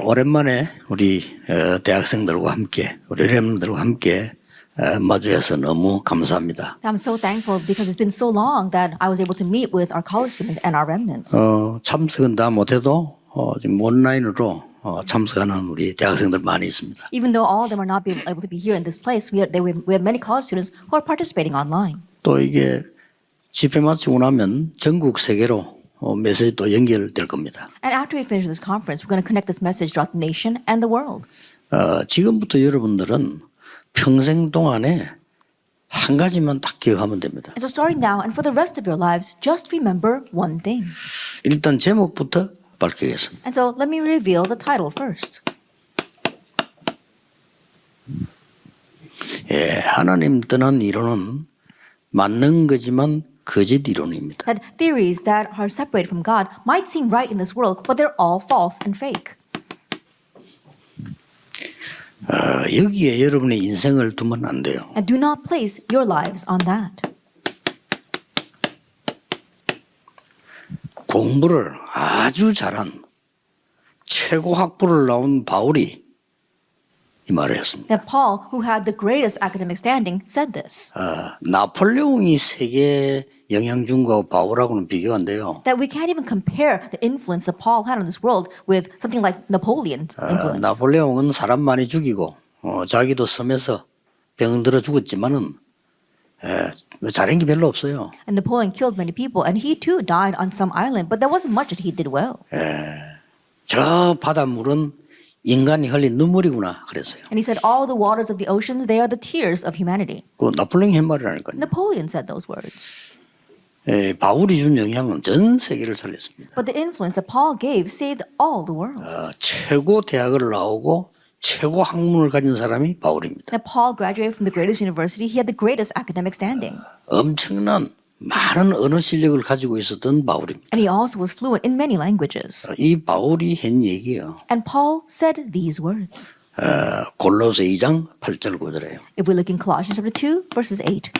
오랜만에 우리 대학생들과 함께 우리 렘들과 함께 마주해서 너무 감사합니다. I'm so thankful because it's been so long that I was able to meet with our college students and our remnants. 참석은 다 못해도 지금 온라인으로 참석하는 우리 대학생들 많이 있습니다. Even though all of them are not able to be here in this place, we have many college students who are participating online. 또 이게 집회 마치고 나면 전국 세계로 메시지 또 연결될 겁니다. And after we finish this conference, we're going to connect this message throughout the nation and the world. 지금부터 여러분들은 평생 동안에 한 가지만 딱 기억하면 됩니다. And so starting now and for the rest of your lives, just remember one thing. 일단 제목부터 밝히겠습니다. And so let me reveal the title first. 하나님 떠난 이론은 맞는 거지만 거짓 이론입니다. That theories that are separated from God might seem right in this world, but they're all false and fake. 여기에 여러분의 인생을 두면 안 돼요. And do not place your lives on that. 공부를 아주 잘한 최고 학부를 나온 바울이 이 말을 했습니다. That Paul, who had the greatest academic standing, said this. 나폴레옹이 세계에 영향 준 거하고 바울하고는 비교한데요. That we can't even compare the influence that Paul had on this world with something like Napoleon's influence. 나폴레옹은 사람 많이 죽이고 자기도 섬에서 병 들어 죽었지만은 잘한 게 별로 없어요. And Napoleon killed many people, and he too died on some island, but there wasn't much that he did well. 저 바닷물은 인간이 흘린 눈물이구나 그랬어요. And he said, all the waters of the oceans, they are the tears of humanity. 그 나폴레옹이 한 말이라니까요. Napoleon said those words. 바울이 준 영향은 전 세계를 살렸습니다. But the influence that Paul gave saved all the world. 최고 대학을 나오고 최고 학문을 가진 사람이 바울입니다. That Paul graduated from the greatest university, he had the greatest academic standing. 엄청난 많은 언어 실력을 가지고 있었던 바울입니다. And he also was fluent in many languages. 이 바울이 한 얘기예요. And Paul said these words. 골로새 2장 8절 9절이에요. If we look in Colossians chapter 2, verses 8.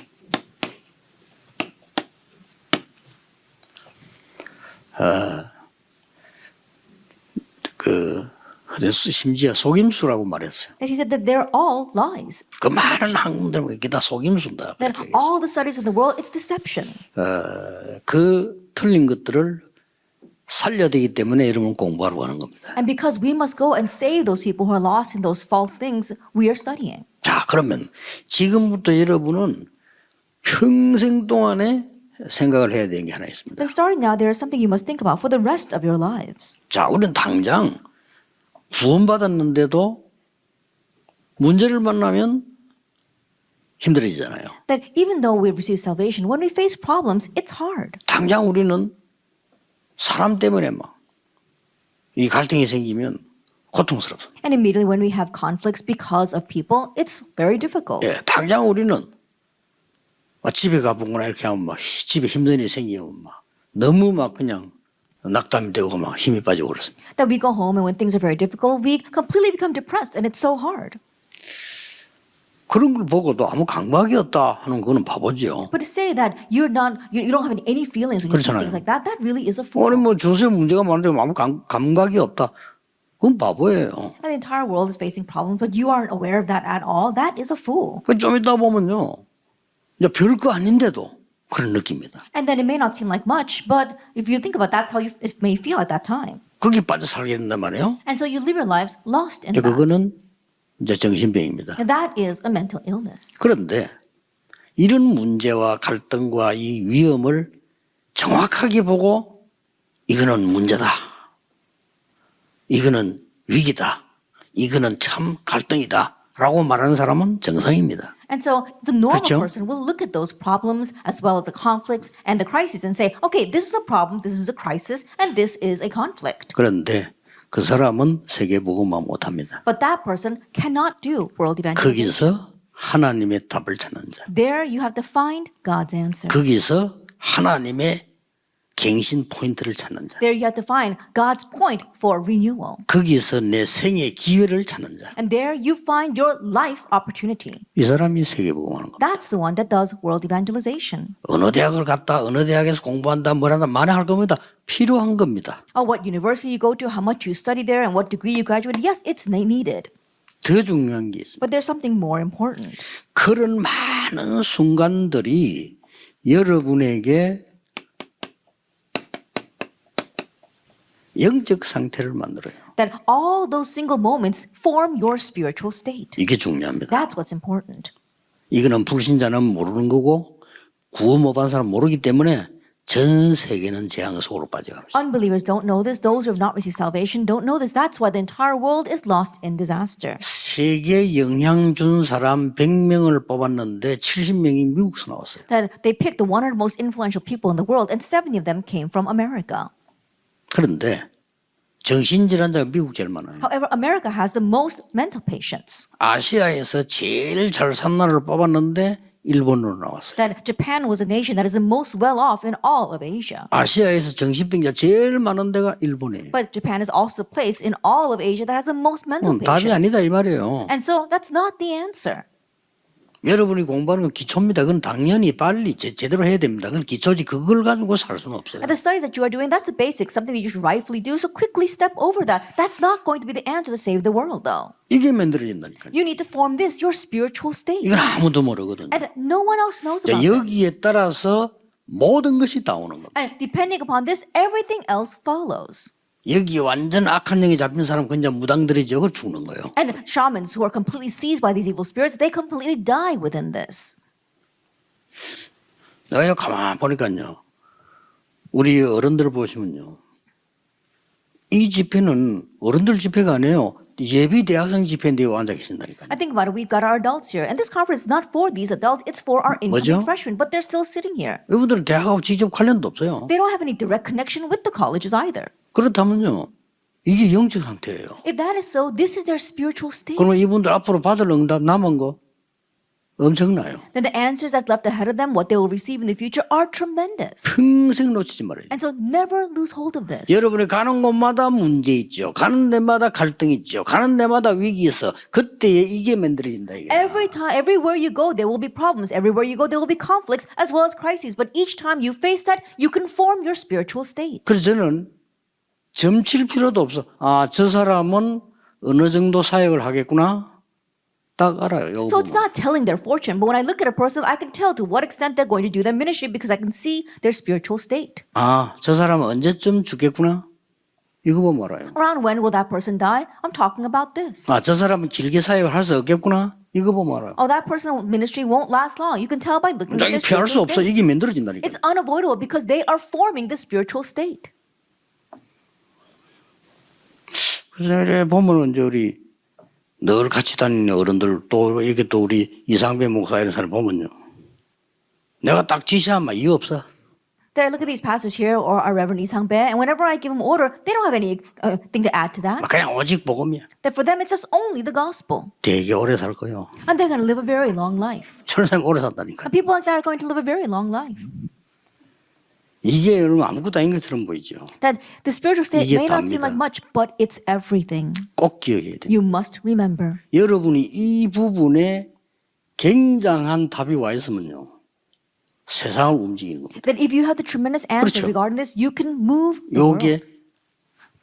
심지어 속임수라고 말했어요. That he said that they're all lies. 그 많은 학문들 이게 다 속임수다. That all the studies of the world, it's deception. 그 틀린 것들을 살려야 되기 때문에 여러분 공부하러 가는 겁니다. And because we must go and save those people who are lost in those false things, we are studying. 자, 그러면 지금부터 여러분은 평생 동안에 생각을 해야 되는 게 하나 있습니다. Then starting now, there is something you must think about for the rest of your lives. 자, 우리는 당장 구원받았는데도 문제를 만나면 힘들어지잖아요. That even though we've received salvation, when we face problems, it's hard. 당장 우리는 사람 때문에 막 이 갈등이 생기면 고통스럽습니다. And immediately when we have conflicts because of people, it's very difficult. 당장 우리는 집에 가보거나 이렇게 하면 막 집에 힘든 일이 생기면 막 너무 막 그냥 낙담이 되고 막 힘이 빠지고 그렇습니다. That we go home and when things are very difficult, we completely become depressed and it's so hard. 그런 걸 보고도 아무 감각이 없다 하는 거는 바보죠. But to say that you don't have any feelings when you see things like that, that really is a fool. 아니 뭐 전세 문제가 많은데 아무 감각이 없다. 그건 바보예요. And the entire world is facing problems, but you aren't aware of that at all. That is a fool. 좀 이따 보면요, 이제 별거 아닌데도 그런 느낌입니다. And then it may not seem like much, but if you think about that's how it may feel at that time. 거기 빠져 살게 된단 말이에요. And so you live your lives lost in that. 그거는 이제 정신병입니다. And that is a mental illness. 그런데 이런 문제와 갈등과 이 위험을 정확하게 보고 이거는 문제다. 이거는 위기다. 이거는 참 갈등이다. 라고 말하는 사람은 정상입니다. And so the normal 그렇죠? person will look at those problems as well as the conflicts and the crises and say, okay, this is a problem, this is a crisis, and this is a conflict. 그런데 그 사람은 세계복음화 못합니다. But that person cannot do world evangelism. 거기서 하나님의 답을 찾는 자. There you have to find God's answer. 거기서 하나님의 갱신 포인트를 찾는 자. There you have to find God's point for renewal. 거기서 내 생의 기회를 찾는 자. And there you find your life opportunity. 이 사람이 세계복음하는 겁니다. That's the one that does world evangelization. 어느 대학을 갔다 어느 대학에서 공부한다 뭐란다 만회할 겁니다. 필요한 겁니다. What university you go to, how much you study there, and what degree you graduate. Yes, it's needed. 더 중요한 게 있습니다. But there's something more important. 그런 많은 순간들이 여러분에게 영적 상태를 만들어요. That all those single moments form your spiritual state. 이게 중요합니다. That's what's important. 이거는 불신자는 모르는 거고 구원 못 받은 사람 모르기 때문에 전 세계는 재앙 속으로 빠져가고 있어요. Unbelievers don't know this. Those who have not received salvation don't know this. That's why the entire world is lost in disaster. 세계 영향 준 사람 100명을 뽑았는데 70명이 미국에서 나왔어요. That they picked the 100 most influential people in the world, and 70 of them came from America. 그런데 정신질환자가 미국 제일 많아요. However, America has the most mental patients. 아시아에서 제일 잘 산 나라를 뽑았는데 일본으로 나왔어요. That Japan was a nation that is the most well off in all of Asia. 아시아에서 정신병자 제일 많은 데가 일본이에요. But Japan is also the place in all of Asia that has the most mental 답이 patients. 아니다 이 말이에요. And so that's not the answer. 여러분이 공부하는 건 기초입니다. 그건 당연히 빨리 제대로 해야 됩니다. 그건 기초지 그걸 가지고 살 수는 없어요. And the studies that you are doing, that's the basics, something that you should rightfully do. So quickly step over that. That's not going to be the answer to save the world, though. 이게 만들어진다니까요. You need to form this, your spiritual state. 이건 아무도 모르거든요. And no one else knows 자, about it. 여기에 따라서 모든 것이 다 오는 겁니다. And depending upon this, everything else follows. 여기 완전 악한 영이 잡힌 사람 그냥 무당들이 저거 죽는 거예요. And shamans who are completely seized by these evil spirits, they completely die within this. 내가 가만 보니까요. 우리 어른들 보시면요. 이 집회는 어른들 집회가 아니에요. 예비 대학생 집회인데 앉아 계신다니까요. I think about it, we've got our adults here. And this conference is not for these adults, it's for our incoming 뭐죠? freshmen. But they're still sitting here. 이분들은 대학하고 직접 관련도 없어요. They don't have any direct connection with the colleges either. 그렇다면요. 이게 영적 상태예요. If that is so, this is their spiritual state. 그러면 이분들 앞으로 받을 응답 남은 거 엄청나요. Then the answers that's left ahead of them, what they will receive in the future, are tremendous. 평생 놓치지 말아요. And so never lose hold of this. 여러분이 가는 곳마다 문제 있죠. 가는 데마다 갈등 있죠. 가는 데마다 위기 있어. 그때에 이게 만들어진다 이게. Every time, everywhere you go, there will be problems. Everywhere you go, there will be conflicts as well as crises. But each time you face that, you can form your spiritual state. 그래서 저는 점칠 필요도 없어. 아, 저 사람은 어느 정도 사역을 하겠구나. 딱 알아요. 요거 So it's 보면. not telling their fortune, but when I look at a person, I can tell to what extent they're going to do their ministry because I can see their spiritual state. 아, 저 사람은 언제쯤 죽겠구나. 이거 보면 알아요. Around when will that person die? I'm talking about this. 아, 저 사람은 길게 사역을 할 수 없겠구나. 이거 보면 알아요. Oh, that person ministry won't last long. You can tell by looking at 이게 their 피할 수 spiritual 없어. state. 이게 만들어진다니까. It's unavoidable because they are forming the spiritual state. 그래서 이래 보면은 이제 우리 늘 같이 다니는 어른들 또 이렇게 또 우리 이상배 목사 이런 사람 보면요. 내가 딱 지시하면 이유 없어. Then I look at these pastors here or our Reverend Isang Bae, and whenever I give them order, they don't have any thing to add to that. 그냥 오직 복음이야. That for them, it's just only the gospel. 되게 오래 살 거요. And they're going to live a very long life. 천생 오래 산다니까. And people like that are going to live a very long life. 이게 여러분 아무것도 아닌 것처럼 보이죠. That the spiritual state 이게 may not seem 답니다. like much, but it's everything. 꼭 기억해야 돼요. You must remember. 여러분이 이 부분에 굉장한 답이 와 있으면요. 세상을 움직이는 겁니다. That if you have the tremendous answer 그렇죠. regarding this, you can move the world. 요게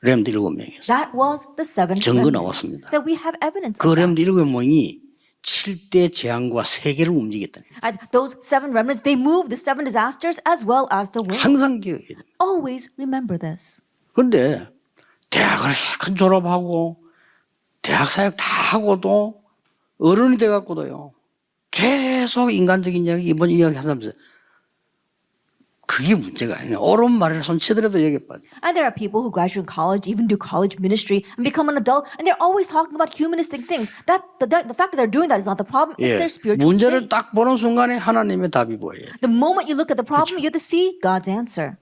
렘드 7명이었어요. That was the seven 증거 remnants. 나왔습니다. That we have evidence 그 of that. 렘드 7명이 7대 재앙과 세계를 움직였다니. And those seven remnants, they moved the seven disasters as well as the world. 항상 기억해야 돼요. Always remember this. 그런데 대학을 큰 졸업하고 대학 사역 다 하고도 어른이 돼갖고도요. 계속 인간적인 이야기, 이번 이야기 하면서 그게 문제가 아니에요. 옳은 말에 손치더라도 여기 빠져. And there are people who graduate college, even do college ministry, and become an adult, and they're always talking about humanistic things. That the fact that they're doing that is not the problem. It's their spiritual 문제를 state. 딱 보는 순간에 하나님의 답이 보여요. The moment you look at the problem, you have to see God's answer.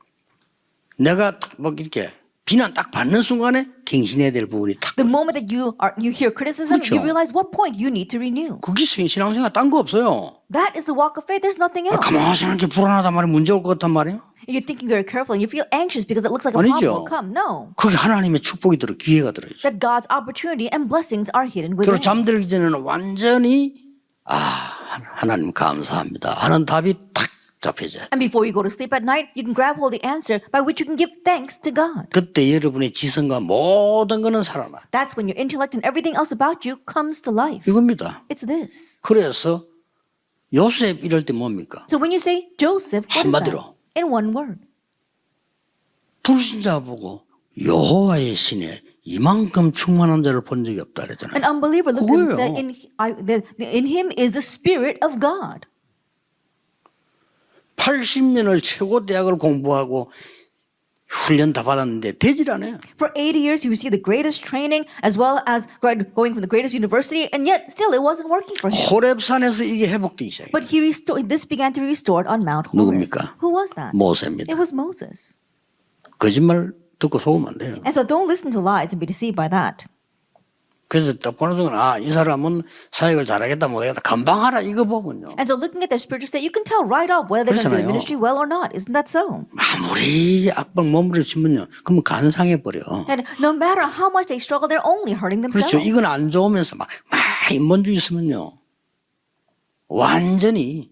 내가 막 이렇게 비난 딱 받는 순간에 갱신해야 될 부분이 딱. The moment that you hear criticism, 그렇죠. you realize what point you need to renew. 그게 신앙생활 딴 거 없어요. That is the walk of faith. There's nothing else. 가만히 생각해 불안하단 말이야. 문제 올 것 같단 말이에요. You're thinking very carefully and you feel anxious because it looks like a problem 아니죠. will come. No. 거기 하나님의 축복이 들어 기회가 들어있어요. That God's opportunity and blessings are hidden 그리고 within. 잠들기 전에는 완전히 하나님 감사합니다 하는 답이 탁 잡혀져요. And before you go to sleep at night, you can grab hold of the answer by which you can give thanks to God. 그때 여러분의 지성과 모든 것은 살아나. That's when your intellect and everything else about you comes to life. 이겁니다. It's this. 그래서 요셉 이럴 때 뭡니까? So when you say Joseph, what is 한마디로. that? In one word. 불신자 보고 여호와의 신에 이만큼 충만한 자를 본 적이 없다 그랬잖아요. An unbeliever looked at him and 그거예요. said, in him is the Spirit of God. 80년을 최고 대학을 공부하고 훈련 다 받았는데 되질 않아요. For 80 years, he received the greatest training as well as going from the greatest university, and yet still it wasn't working for him. 호렙산에서 이게 회복되기 시작해요. But this began to be restored on Mount Horeb. 누굽니까? Who was that? 모세입니다. It was Moses. 거짓말 듣고 속으면 안 돼요. And so don't listen to lies and be deceived by that. 그래서 딱 보는 순간 이 사람은 사역을 잘하겠다 못하겠다 금방 하라 이거 보면요. And so looking at their spiritual state, you can tell right off whether they're going to do the 그렇잖아요. ministry well or not. Isn't that so? 아무리 악방 머무르시면요. 그러면 간상해 버려. And no matter how much they struggle, they're only hurting themselves. 그렇죠. 이건 안 좋으면서 막 인본주의 있으면요. 완전히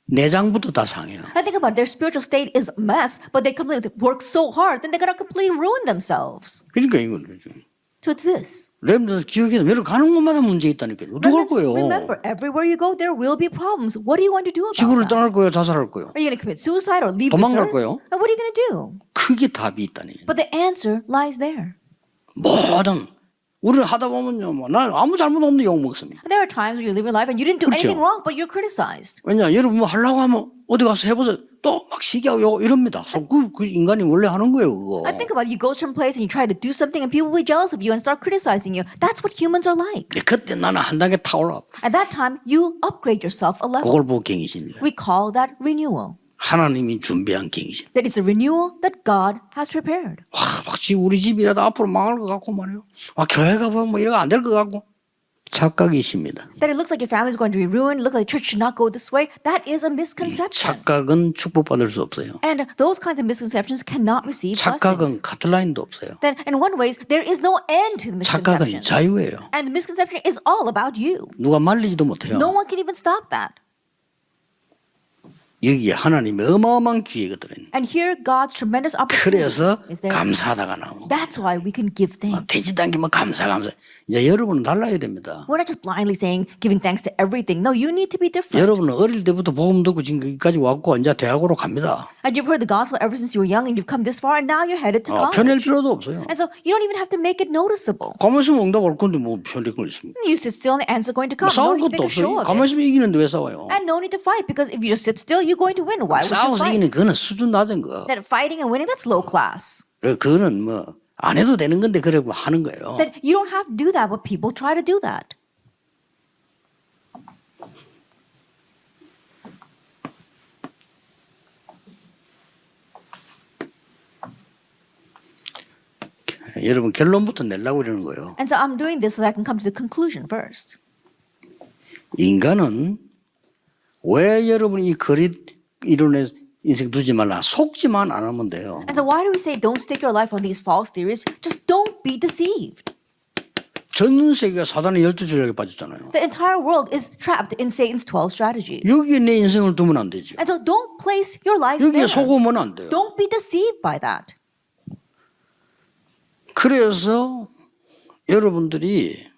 내장부터 다 상해요. I think about it, their spiritual state is a mess, but they completely work so hard, then they're going to completely ruin themselves. 그러니까 이건 그렇죠. So it's this. 렘들 기억해서 여러 가는 곳마다 문제 있다니까요. 어떡할 거예요? Remember, everywhere you go, there will be problems. What are you going to do about 지구를 that? 떠날 거예요? 자살할 거예요? Are you going to commit suicide or leave this 도망갈 earth? 거예요? And what are you going to do? 크게 답이 있다니. But the answer lies there. 뭐든 우리는 하다 보면요. 난 아무 잘못 없는데 욕 먹습니다. And there are times when you live your life and you didn't do 그렇죠. anything wrong, but you're criticized. 왜냐 여러분 뭐 하려고 하면 어디 가서 해보세요. 또 막 시기하고 욕 이럽니다. 그 인간이 원래 하는 거예요 그거. I think about it, you go to some place and you try to do something and people will be jealous of you and start criticizing you. That's what humans are like. 그때 나는 한 단계 타 올라. At that time, you upgrade yourself a level. 그걸 보고 갱신이에요. We call that renewal. 하나님이 준비한 갱신. That it's a renewal that God has prepared. 와, 마치 우리 집이라도 앞으로 망할 것 같고 말이에요. 와, 교회 가보면 뭐 이런 거 안 될 것 같고. 착각이십니다. That it looks like your family is going to be ruined, look like church should not go this way. That is a misconception. 착각은 축복받을 수 없어요. And those kinds of misconceptions cannot receive 착각은 blessings. 카트라인도 없어요. Then in one ways, there is no end to the 착각은 misconceptions. 자유예요. And the misconception is all about you. 누가 말리지도 못해요. No one can even stop that. 여기에 하나님의 어마어마한 기회가 들어있는. And here God's tremendous opportunity 그래서 is there. 감사하다가 나오고. That's why we can give thanks. 되지도 않게 뭐 감사. 이제 여러분은 달라야 됩니다. We're not just blindly saying giving thanks to everything. No, you need to be different. 여러분은 어릴 때부터 복음 듣고 지금까지 왔고 이제 대학으로 갑니다. And you've heard the gospel ever since you were young and you've come this far and now you're headed to college. 편할 필요도 없어요. And so you don't even have to make it noticeable. 가만히 있으면 응답 올 건데 뭐 편할 걸 있습니까? You sit still and the answer's going to come. No 싸울 need to 것도 make a show 없어요. of 가만히 it. 있으면 이기는데 왜 싸워요? And no need to fight because if you just sit still, you're going to win. Why would you 싸워서 fight? 이기는 그거는 수준 낮은 거. That fighting and winning, that's low class. 그거는 뭐 안 해도 되는 건데 그래 하는 거예요. That you don't have to do that, but people try to do that. 여러분 결론부터 내려고 그러는 거예요. And so I'm doing this so that I can come to the conclusion first. 인간은 왜 여러분이 이 거리 이론에 인생 두지 말라 속지만 안 하면 돼요. And so why do we say don't stake your life on these false theories? Just don't be deceived. 전 세계가 사단의 12전략에 빠졌잖아요. The entire world is trapped in Satan's 12 strategies. 여기에 내 인생을 두면 안 되죠. And so don't place your life 여기에 there. 속으면 안 돼요. Don't be deceived by that. 그래서 여러분들이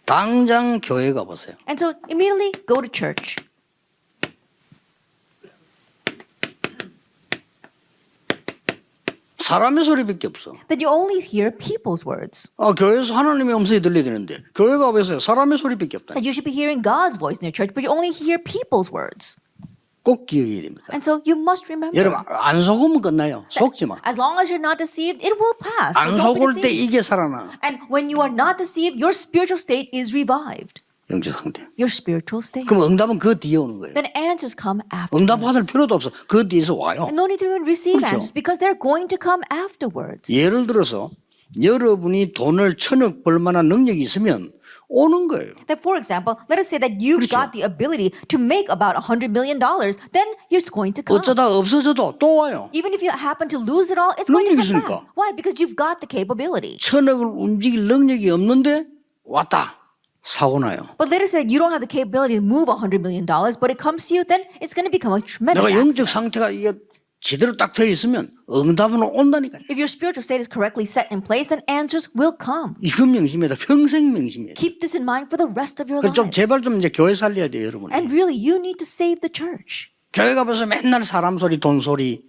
당장 교회 가보세요. And so immediately go to church. 사람의 소리밖에 없어. That you only hear people's words. 교회에서 하나님의 음성이 들려야 되는데 교회 가보세요. 사람의 소리밖에 없다. That you should be hearing God's voice in your church, but you only hear people's words. 꼭 기억해야 됩니다. And so you must remember. 여러분 안 속으면 끝나요. 속지 마. As long as you're not deceived, it will pass. So 안 don't be 속을 때 deceived. 이게 살아나. And when you are not deceived, your spiritual state is revived. 영적 상태. Your spiritual state. 그럼 응답은 그 뒤에 오는 거예요. Then answers come after. 응답 받을 필요도 없어. 그 뒤에서 와요. And no need to even receive 그렇죠. answers because they're going to come afterwards. 예를 들어서 여러분이 돈을 1,000억 벌 만한 능력이 있으면 오는 거예요. That, for example, let us say that you've 그렇죠. got the ability to make about $100 million, then it's going to come. 어쩌다 없어져도 또 와요. Even if you happen to lose it all, it's going to 능력이 come 있으니까. back. Why? Because you've got the capability. 천억을 움직일 능력이 없는데 왔다. 사고 나요. But let us say you don't have the capability to move $100 million, but it comes to you, then it's going to become a tremendous 내가 영적 accident. 상태가 이게 제대로 딱 되어 있으면 응답은 온다니까요. If your spiritual state is correctly set in place, then answers will come. 이건 명심이다. 평생 명심이에요. Keep this in mind for the rest of your 그래서 좀 lives. 제발 좀 이제 교회 살려야 돼요, 여러분. And really, you need to save the church. 교회 가면서 맨날 사람 소리, 돈 소리.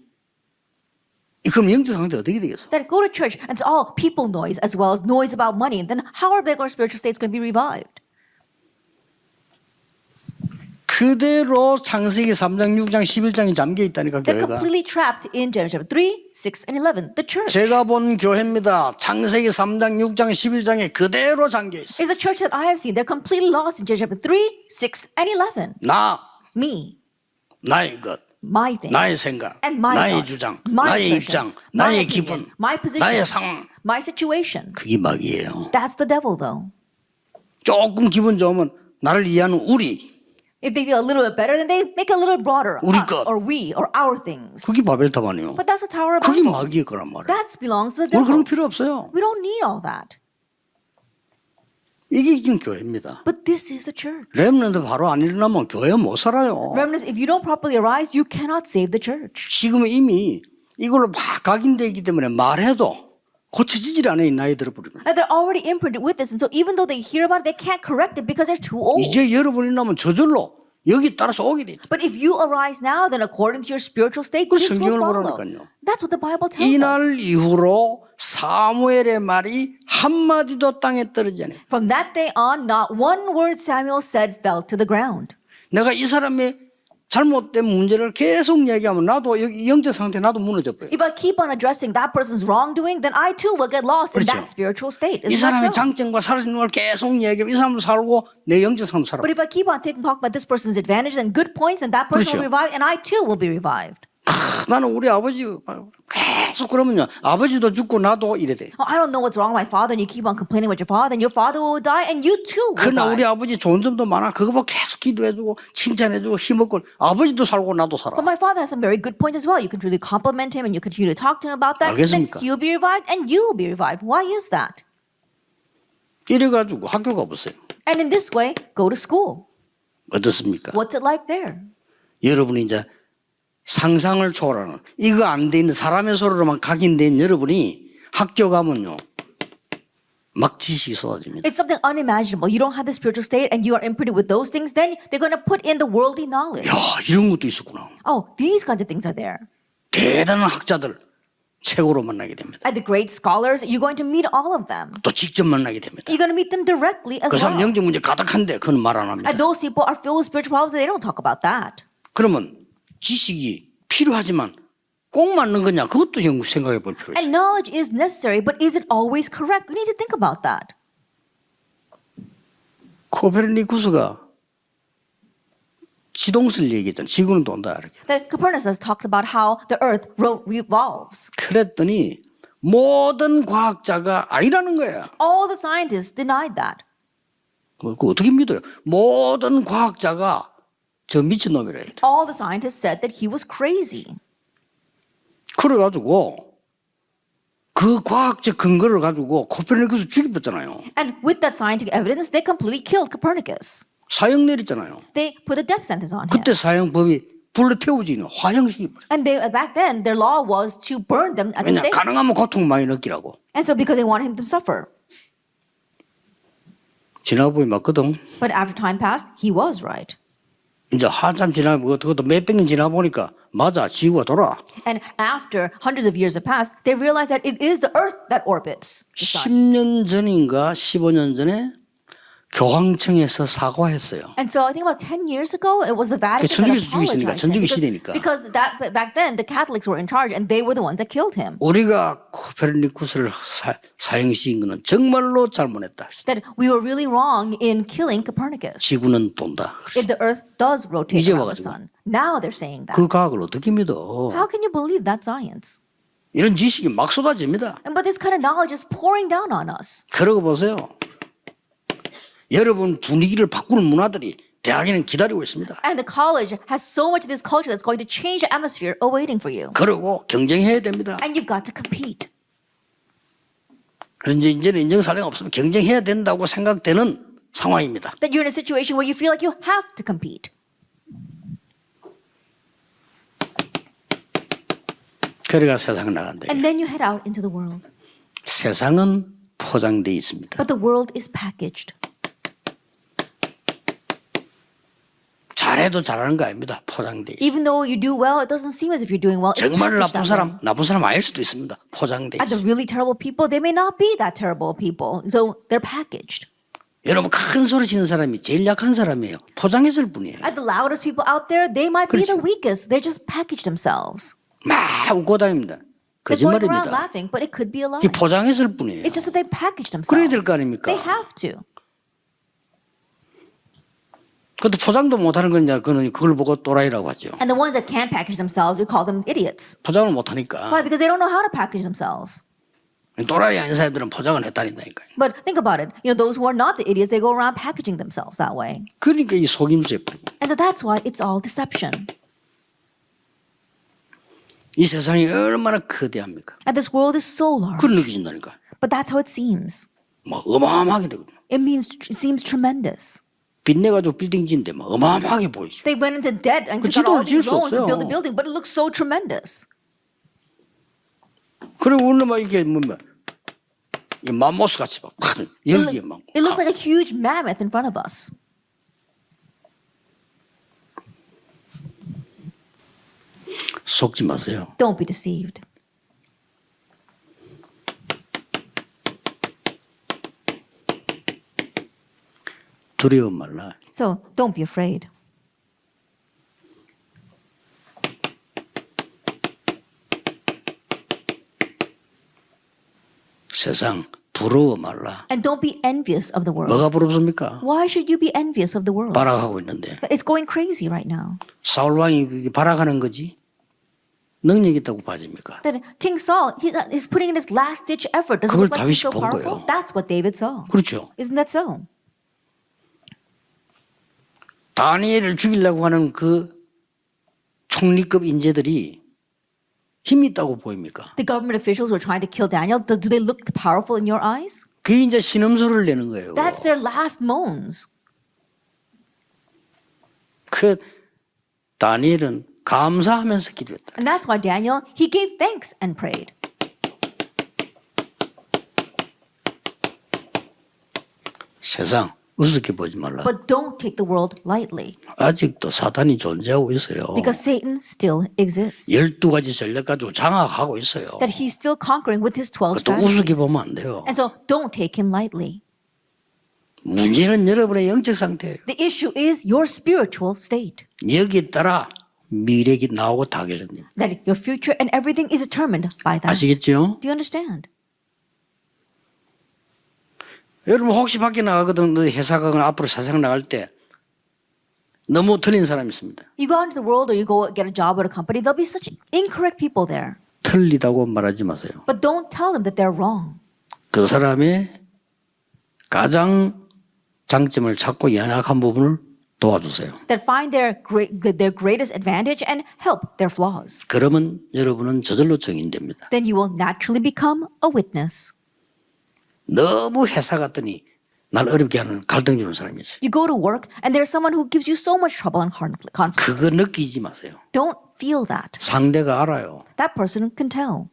그럼 영적 상태 어떻게 되겠어? That go to church and it's all people noise as well as noise about money. Then how are their spiritual states going to be revived? 그대로 창세기 3장, 6장, 11장이 잠겨 있다니까 They're 교회가. completely trapped in Genesis chapter 3, 6, and 11. The church 제가 본 교회입니다. 창세기 3장, 6장, 11장에 그대로 잠겨 있어. is the church that I have seen. They're completely lost in Genesis chapter 3, 6, and 11. 나, Me, 나의 것, my things, 나의 생각, and my 나의 thoughts, 주장, my 나의 입장, assertions, my 나의 opinion, 기분, my position, 나의 상황. my situation. 그게 막이에요. That's the devil, though. 조금 기분 좋으면 나를 이해하는 우리. If they feel a little bit better, then they make it a little broader. 우리 Us, 것. or we, or our things. 그게 바벨탑 아니에요. But that's the Tower of 그게 Babel. 마귀의 거란 말이에요. That belongs to the 우리 그런 devil. 거 필요 없어요. We don't need all that. 이게 지금 교회입니다. But this is the church. 렘넌트 바로 안 일어나면 교회 못 살아요. Remnants, if you don't properly arise, you cannot save the church. 지금 이미 이걸로 막 각인되어 있기 때문에 말해도 고쳐지질 않아요. 나이 들어버리면. And they're already imprinted with this. And so even though they hear about it, they can't correct it because they're too old. 이제 여러분이 나면 저절로 여기 따라서 오게 돼. But if you arise now, then according to your spiritual state, 그 this will 성경을 follow. 보라니까요. That's what the Bible tells us. 이날 이후로 사무엘의 말이 한마디도 땅에 떨어지지 않아요. From that day on, not one word Samuel said fell to the ground. 내가 이 사람의 잘못된 문제를 계속 얘기하면 나도 영적 상태 나도 무너져 버려요. If I keep on addressing that person's wrongdoing, then I too will get lost in 그렇죠. that spiritual state. 이 Isn't that 사람의 so? 장점과 살아있는 걸 계속 얘기하면 이 사람도 살고 내 영적 삶도 살아. But if I keep on talk about this person's advantages and good points, then that person 그렇죠. will revive, and I too will be revived. 나는 우리 아버지 계속 그러면요. 아버지도 죽고 나도 이래 돼. Oh, I don't know what's wrong with my father, and you keep on complaining about your father, and your father will die, and you too will 그러나 우리 die. 아버지 좋은 점도 많아. 그거 보고 계속 기도해주고 칭찬해주고 힘없고 아버지도 살고 나도 살아. But my father has some very good points as well. You can really compliment him, and you continue to talk to him about that. Then 알겠습니까? he'll be revived, and you will be revived. Why is that? 이래가지고 학교 가보세요. And in this way, go to school. 어떻습니까? What's it like there? 여러분이 이제 상상을 초월하는 이거 안 돼 있는 사람의 소리로만 각인된 여러분이 학교 가면요 막 지식이 쏟아집니다. It's something unimaginable. You don't have the spiritual state and you are imprinted with those things, then they're going to put in the worldly knowledge. 야 이런 것도 있었구나. Oh, these kinds of things are there. 대단한 학자들 책으로 만나게 됩니다. And the great scholars, you're going to meet all of them. 또 직접 만나게 됩니다. You're going to meet them directly as 그 사람 well. 영적 문제 가득한데 그건 말 안 합니다. And those people are filled with spiritual problems, they don't talk about that. 그러면 지식이 필요하지만 꼭 맞는 거냐 그것도 생각해 볼 필요 있어요. And knowledge is necessary, but is it always correct? We need to think about that. 코페르니쿠스가 지동설 얘기했잖아요. 지구는 돈다 이렇게. That Copernicus has talked about how the earth revolves. 그랬더니 모든 과학자가 아니라는 거야. All the scientists denied that. 그거 어떻게 믿어요? 모든 과학자가 저 미친놈이라 해요. All the scientists said that he was crazy. 그래가지고 그 과학적 근거를 가지고 코페르니쿠스 죽여버렸잖아요. And with that scientific evidence, they completely killed Copernicus. 사형 내렸잖아요. They put a death sentence on him. 그때 사형법이 불러 태우지 화형식이 버려. And they, back then, their law was to burn them at the 왜냐 stake. 가능하면 고통 많이 느끼라고. And so because they wanted him to suffer. 지나보니 맞거든. But after time passed, he was right. 이제 한참 지나고 그것도 몇백 년 지나보니까 맞아 지구가 돌아. And after hundreds of years have passed, they realized that it is the earth that orbits the sun. 10년 전인가 15년 전에 교황청에서 사과했어요. And so I think about 10 years ago, it was the Vatican that 천주교에서 죽였으니까, apologized. 천주교 to him. 시대니까. Because that, back then, the Catholics were in charge and they were the ones that killed him. 우리가 코페르니쿠스를 사형시킨 것은 정말로 잘못했다. That we were really wrong in killing Copernicus. 지구는 돈다. If the earth does rotate 이제 around the 와가지고. sun. Now they're saying that. 그 과학을 어떻게 믿어? How can you believe that science? 이런 지식이 막 쏟아집니다. But this kind of knowledge is pouring down on us. 그러고 보세요. 여러분 분위기를 바꾸는 문화들이 대학에는 기다리고 있습니다. And the college has so much of this culture that's going to change the atmosphere awaiting for you. 그리고 경쟁해야 됩니다. And you've got to compete. 그래서 이제는 인정사례가 없으면 경쟁해야 된다고 생각되는 상황입니다. That you're in a situation where you feel like you have to compete. 그래가 세상을 나간대. And then you head out into the world. 세상은 포장되어 있습니다. But the world is packaged. 잘해도 잘하는 거 아닙니다. 포장되어 있습니다. Even though you do well, it doesn't seem as if you're doing well. It's 정말 packaged that way. 나쁜 사람 아닐 수도 있습니다. 포장되어 And the 있습니다. really terrible people, they may not be that terrible people. So they're packaged. 여러분 큰 소리 치는 사람이 제일 약한 사람이에요. 포장했을 뿐이에요. And the loudest people out there, they might be the 그렇죠. weakest. They're just packaged themselves. 막 웃고 다닙니다. They're going around 거짓말입니다. laughing, but it could be a lie. 이 포장했을 뿐이에요. It's just that they packaged themselves. 그래야 될 거 아닙니까? They have to. 그것도 포장도 못하는 거냐? 그걸 보고 또라이라고 하죠. And the ones that can't package themselves, we call them idiots. 포장을 못하니까. Why? Because they don't know how to package themselves. 또라이 아닌 사람들은 포장을 했다니까요. But think about it. You know, those who are not the idiots, they go around packaging themselves that way. 그러니까 이 속임수에 빠져. And so that's why it's all deception. 이 세상이 얼마나 거대합니까? And this world is so large. 그걸 느끼신다니까. But that's how it seems. 막 어마어마하게 되거든요. It seems tremendous. 빚내가지고 빌딩 짓는데 막 어마어마하게 보이죠. They went into debt and 그 took out all 지도를 지을 these 수 loans to 없어요. build the building, but it looks so tremendous. 그리고 오늘 막 이게 이 맘모스 같이 막 열기에 막. It looks like a huge mammoth in front of us. 속지 마세요. Don't be deceived. 두려워 말라. So don't be afraid. 세상 부러워 말라. And don't be envious of the world. 뭐가 부럽습니까? Why should you be envious of the world? 발악하고 있는데. It's going crazy right now. 사울 왕이 그게 발악하는 거지. 능력 있다고 봐집니까? That King Saul, he's putting in his last-ditch effort. Does it 그걸 look like he's so 다윗이 본 powerful? 거예요. That's what David saw. 그렇죠. Isn't that so? 다니엘을 죽이려고 하는 그 총리급 인재들이 힘이 있다고 보입니까? The government officials who are trying to kill Daniel, do they look powerful in your eyes? 그게 이제 신음소리를 내는 거예요. That's their last moans. 그 다니엘은 감사하면서 기도했다. And that's why Daniel, he gave thanks and prayed. 세상 우습게 보지 말라. But don't take the world lightly, 아직도 사탄이 존재하고 있어요. because Satan still exists. 12가지 전략 가지고 장악하고 있어요. That he's still conquering with his 12 그것도 우습게 strategies. 보면 안 돼요. And so don't take him lightly. 문제는 여러분의 영적 상태예요. The issue is your spiritual state. 여기에 따라 미래가 나오고 다 결정됩니다. That your future and everything is determined by that. 아시겠죠? Do you understand? 여러분 혹시 밖에 나가거든 회사 가거나 앞으로 세상 나갈 때 너무 틀린 사람이 있습니다. You go out into the world or you go get a job at a company, there'll be such incorrect people there. 틀리다고 말하지 마세요. But don't tell them that they're wrong. 그 사람의 가장 장점을 찾고 연약한 부분을 도와주세요. That find their greatest advantage and help their flaws. 그러면 여러분은 저절로 정인됩니다. Then you will naturally become a witness. 너무 회사 갔더니 날 어렵게 하는 갈등 주는 사람이 있어요. You go to work and there's someone who gives you so much trouble and conflict. 그거 느끼지 마세요. Don't feel that. 상대가 알아요. That person can tell.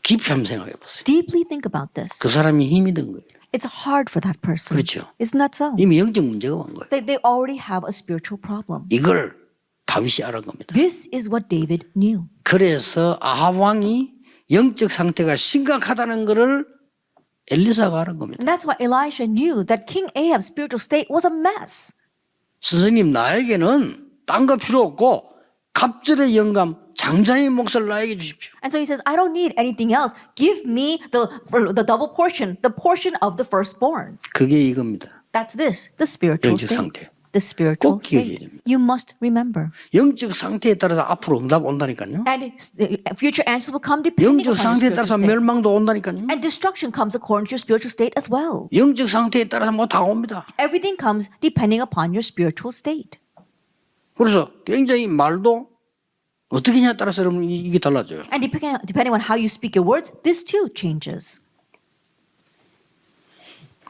깊이 한번 생각해 보세요. Deeply think about this. 그 사람이 힘이 든 거예요. It's hard for that person. 그렇죠. Isn't that so? 이미 영적 문제가 온 거예요. They already have a spiritual problem. 이걸 다윗이 알은 겁니다. This is what David knew. 그래서 아합 왕이 영적 상태가 심각하다는 것을 엘리사가 알은 겁니다. And that's why Elisha knew that King Ahab's spiritual state was a mess. 선생님 나에게는 딴 거 필요 없고 갑절의 영감 장자의 몫을 나에게 주십시오. And so he says, I don't need anything else. Give me the double portion, the portion of the firstborn. 그게 이겁니다. That's this, the spiritual 영적 state. 상태. The The spiritual 꼭 기억해야 state. 됩니다. You must remember. 영적 상태에 따라서 앞으로 응답 온다니까요. And future answers will come depending 영적 upon your 상태에 spiritual 따라서 state. 멸망도 온다니까요. And destruction comes according to your spiritual state as well. 영적 상태에 따라서 뭐 다 옵니다. Everything comes depending upon your spiritual state. 그래서 굉장히 말도 어떻게 하냐에 따라서 여러분 이게 달라져요. And depending on how you speak your words, this too changes.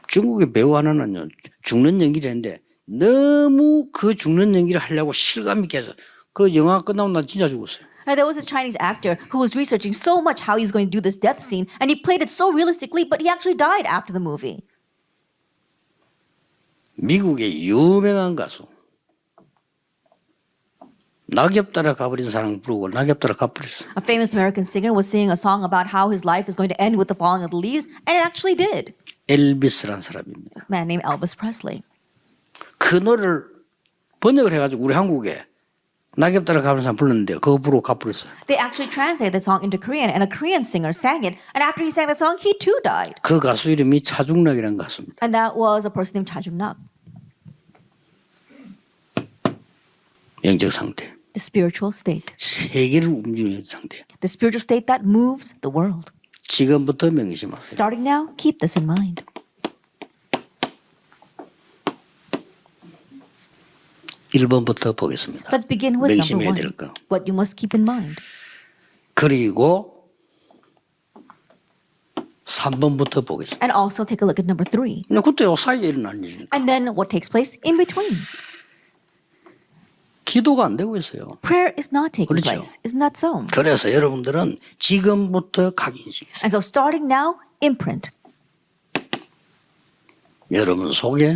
중국의 배우 하나는요, 죽는 연기를 했는데 너무 그 죽는 연기를 하려고 실감 있게 해서 그 영화 끝나고 난 진짜 죽었어요. And there was this Chinese actor who was researching so much how he's going to do this death scene, and he played it so realistically, but he actually died after the movie. 미국의 유명한 가수 낙엽 따라 가버린 사람 부르고 낙엽 따라 가버렸어. A famous American singer was singing a song about how his life is going to end with the falling of the leaves, and it actually did. 엘비스라는 사람입니다. A man named Elvis Presley. 그 노래를 번역을 해가지고 우리 한국에 낙엽 따라 가버린 사람 불렀는데 그거 부르고 가버렸어요. They actually translated the song into Korean, and a Korean singer sang it, and after he sang that song, he too died. 그 가수 이름이 차중락이라는 가수입니다. And that was a person named Cha Jung-nak. 영적 상태. The spiritual state. 세계를 움직이는 상태. The spiritual state that moves the world. 지금부터 명심하세요. Starting now, keep this in mind. 1번부터 보겠습니다. Let's begin with number 명심해야 1. 될 거. What you must keep in mind. 그리고 3번부터 보겠습니다. And also take a look at number 3. 근데 그때 요 사이에 일어나는 일이니까. And then what takes place in between. 기도가 안 되고 있어요. Prayer is not taking 그렇죠. place. Isn't that so? 그래서 여러분들은 지금부터 각인식이세요. And so starting now, imprint. 여러분 속에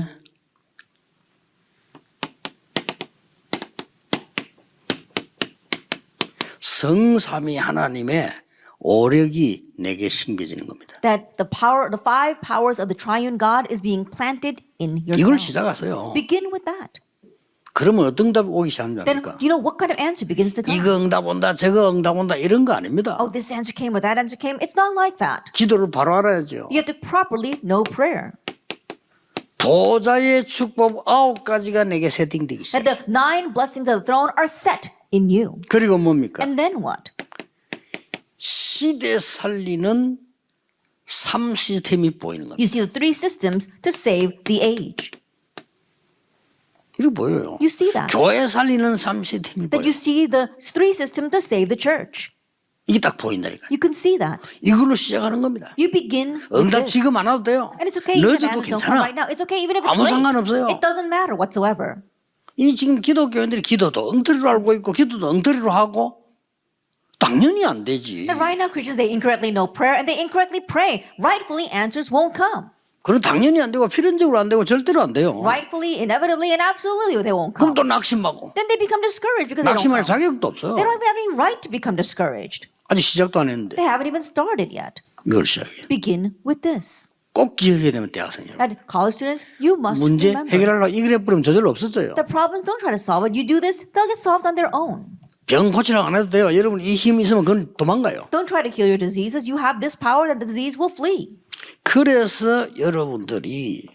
성삼위 하나님의 오력이 내게 심겨지는 겁니다. That the five powers of the triune God is being planted in 이걸 yourself. 시작하세요. Begin with that. 그러면 어떤 답이 오기 시작합니까? Then you know what kind of answer begins to come. 이거 응답 온다, 저거 응답 온다 이런 거 아닙니다. Oh, this answer came or that answer came. It's not like that. 기도를 바로 알아야죠. You have to properly know prayer. 보좌의 축복 9가지가 내게 세팅되기 시작. That the 9 blessings of the throne are set in you. 그리고 뭡니까? And then what? 시대 살리는 3 시스템이 보이는 겁니다. You see the 3 systems to save the age. 이거 보여요. You see that. 교회 살리는 3 시스템이 That 보여요. you see the 3 systems to save the church. 이게 딱 보인다니까요. You can see that. 이걸로 시작하는 겁니다. You begin with 응답 this. 지금 안 와도 돼요. And it's okay even if 늦어도 answers don't come 괜찮아. right now. It's okay even if it's 아무 late. 상관없어요. It doesn't matter whatsoever. 이 지금 기독교인들이 기도도 엉터리로 알고 있고 기도도 엉터리로 하고 당연히 안 되지. And right now Christians, they incorrectly know prayer and they incorrectly pray. Rightfully, answers won't come. 그럼 당연히 안 되고 필연적으로 안 되고 절대로 안 돼요. Rightfully, inevitably, and absolutely they won't 그럼 come. 또 낙심하고 Then they become discouraged because they don't 낙심할 come. 자격도 없어요. They don't even have any right to become discouraged. 아직 시작도 안 했는데 They haven't even started yet. 이걸 시작해요. Begin with this. 꼭 기억해야 되면 대학생 여러분. And college students, you must 문제 remember. 해결하려고 이걸 해버리면 저절로 없어져요. The problems, don't try to solve it. You do this, they'll get solved on their own. 병 고치려고 안 해도 돼요. 여러분 이 힘이 있으면 그건 도망가요. Don't try to heal your diseases. You have this power and the disease will flee. 그래서 여러분들이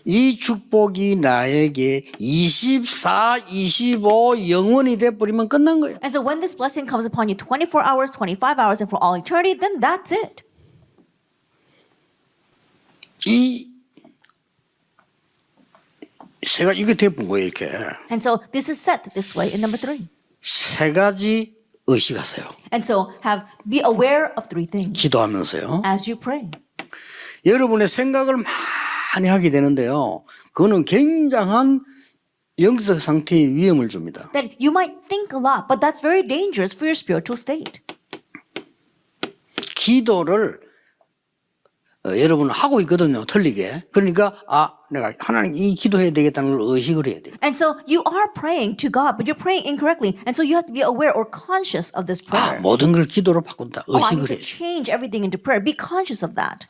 이 축복이 나에게 24, 25 영원히 돼버리면 끝난 거예요. And so when this blessing comes upon you 24 hours, 25 hours, and for all eternity, then that's it. 이 세가 이게 돼본 거예요 이렇게. And so this is set this way in number 3. 세 가지 의식하세요. And so be aware of 3 things 기도하면서요. as you pray. 여러분의 생각을 많이 하게 되는데요. 그거는 굉장한 영적 상태의 위험을 줍니다. That you might think a lot, but that's very dangerous for your spiritual state. 기도를 여러분 하고 있거든요. 틀리게. 그러니까 내가 하나님 이 기도해야 되겠다는 걸 의식을 해야 돼요. And so you are praying to God, but you're praying incorrectly. And so you have to be aware or conscious of this prayer. 모든 걸 기도로 바꾼다. I need 의식을 to 해야지. change everything into prayer. Be conscious of that.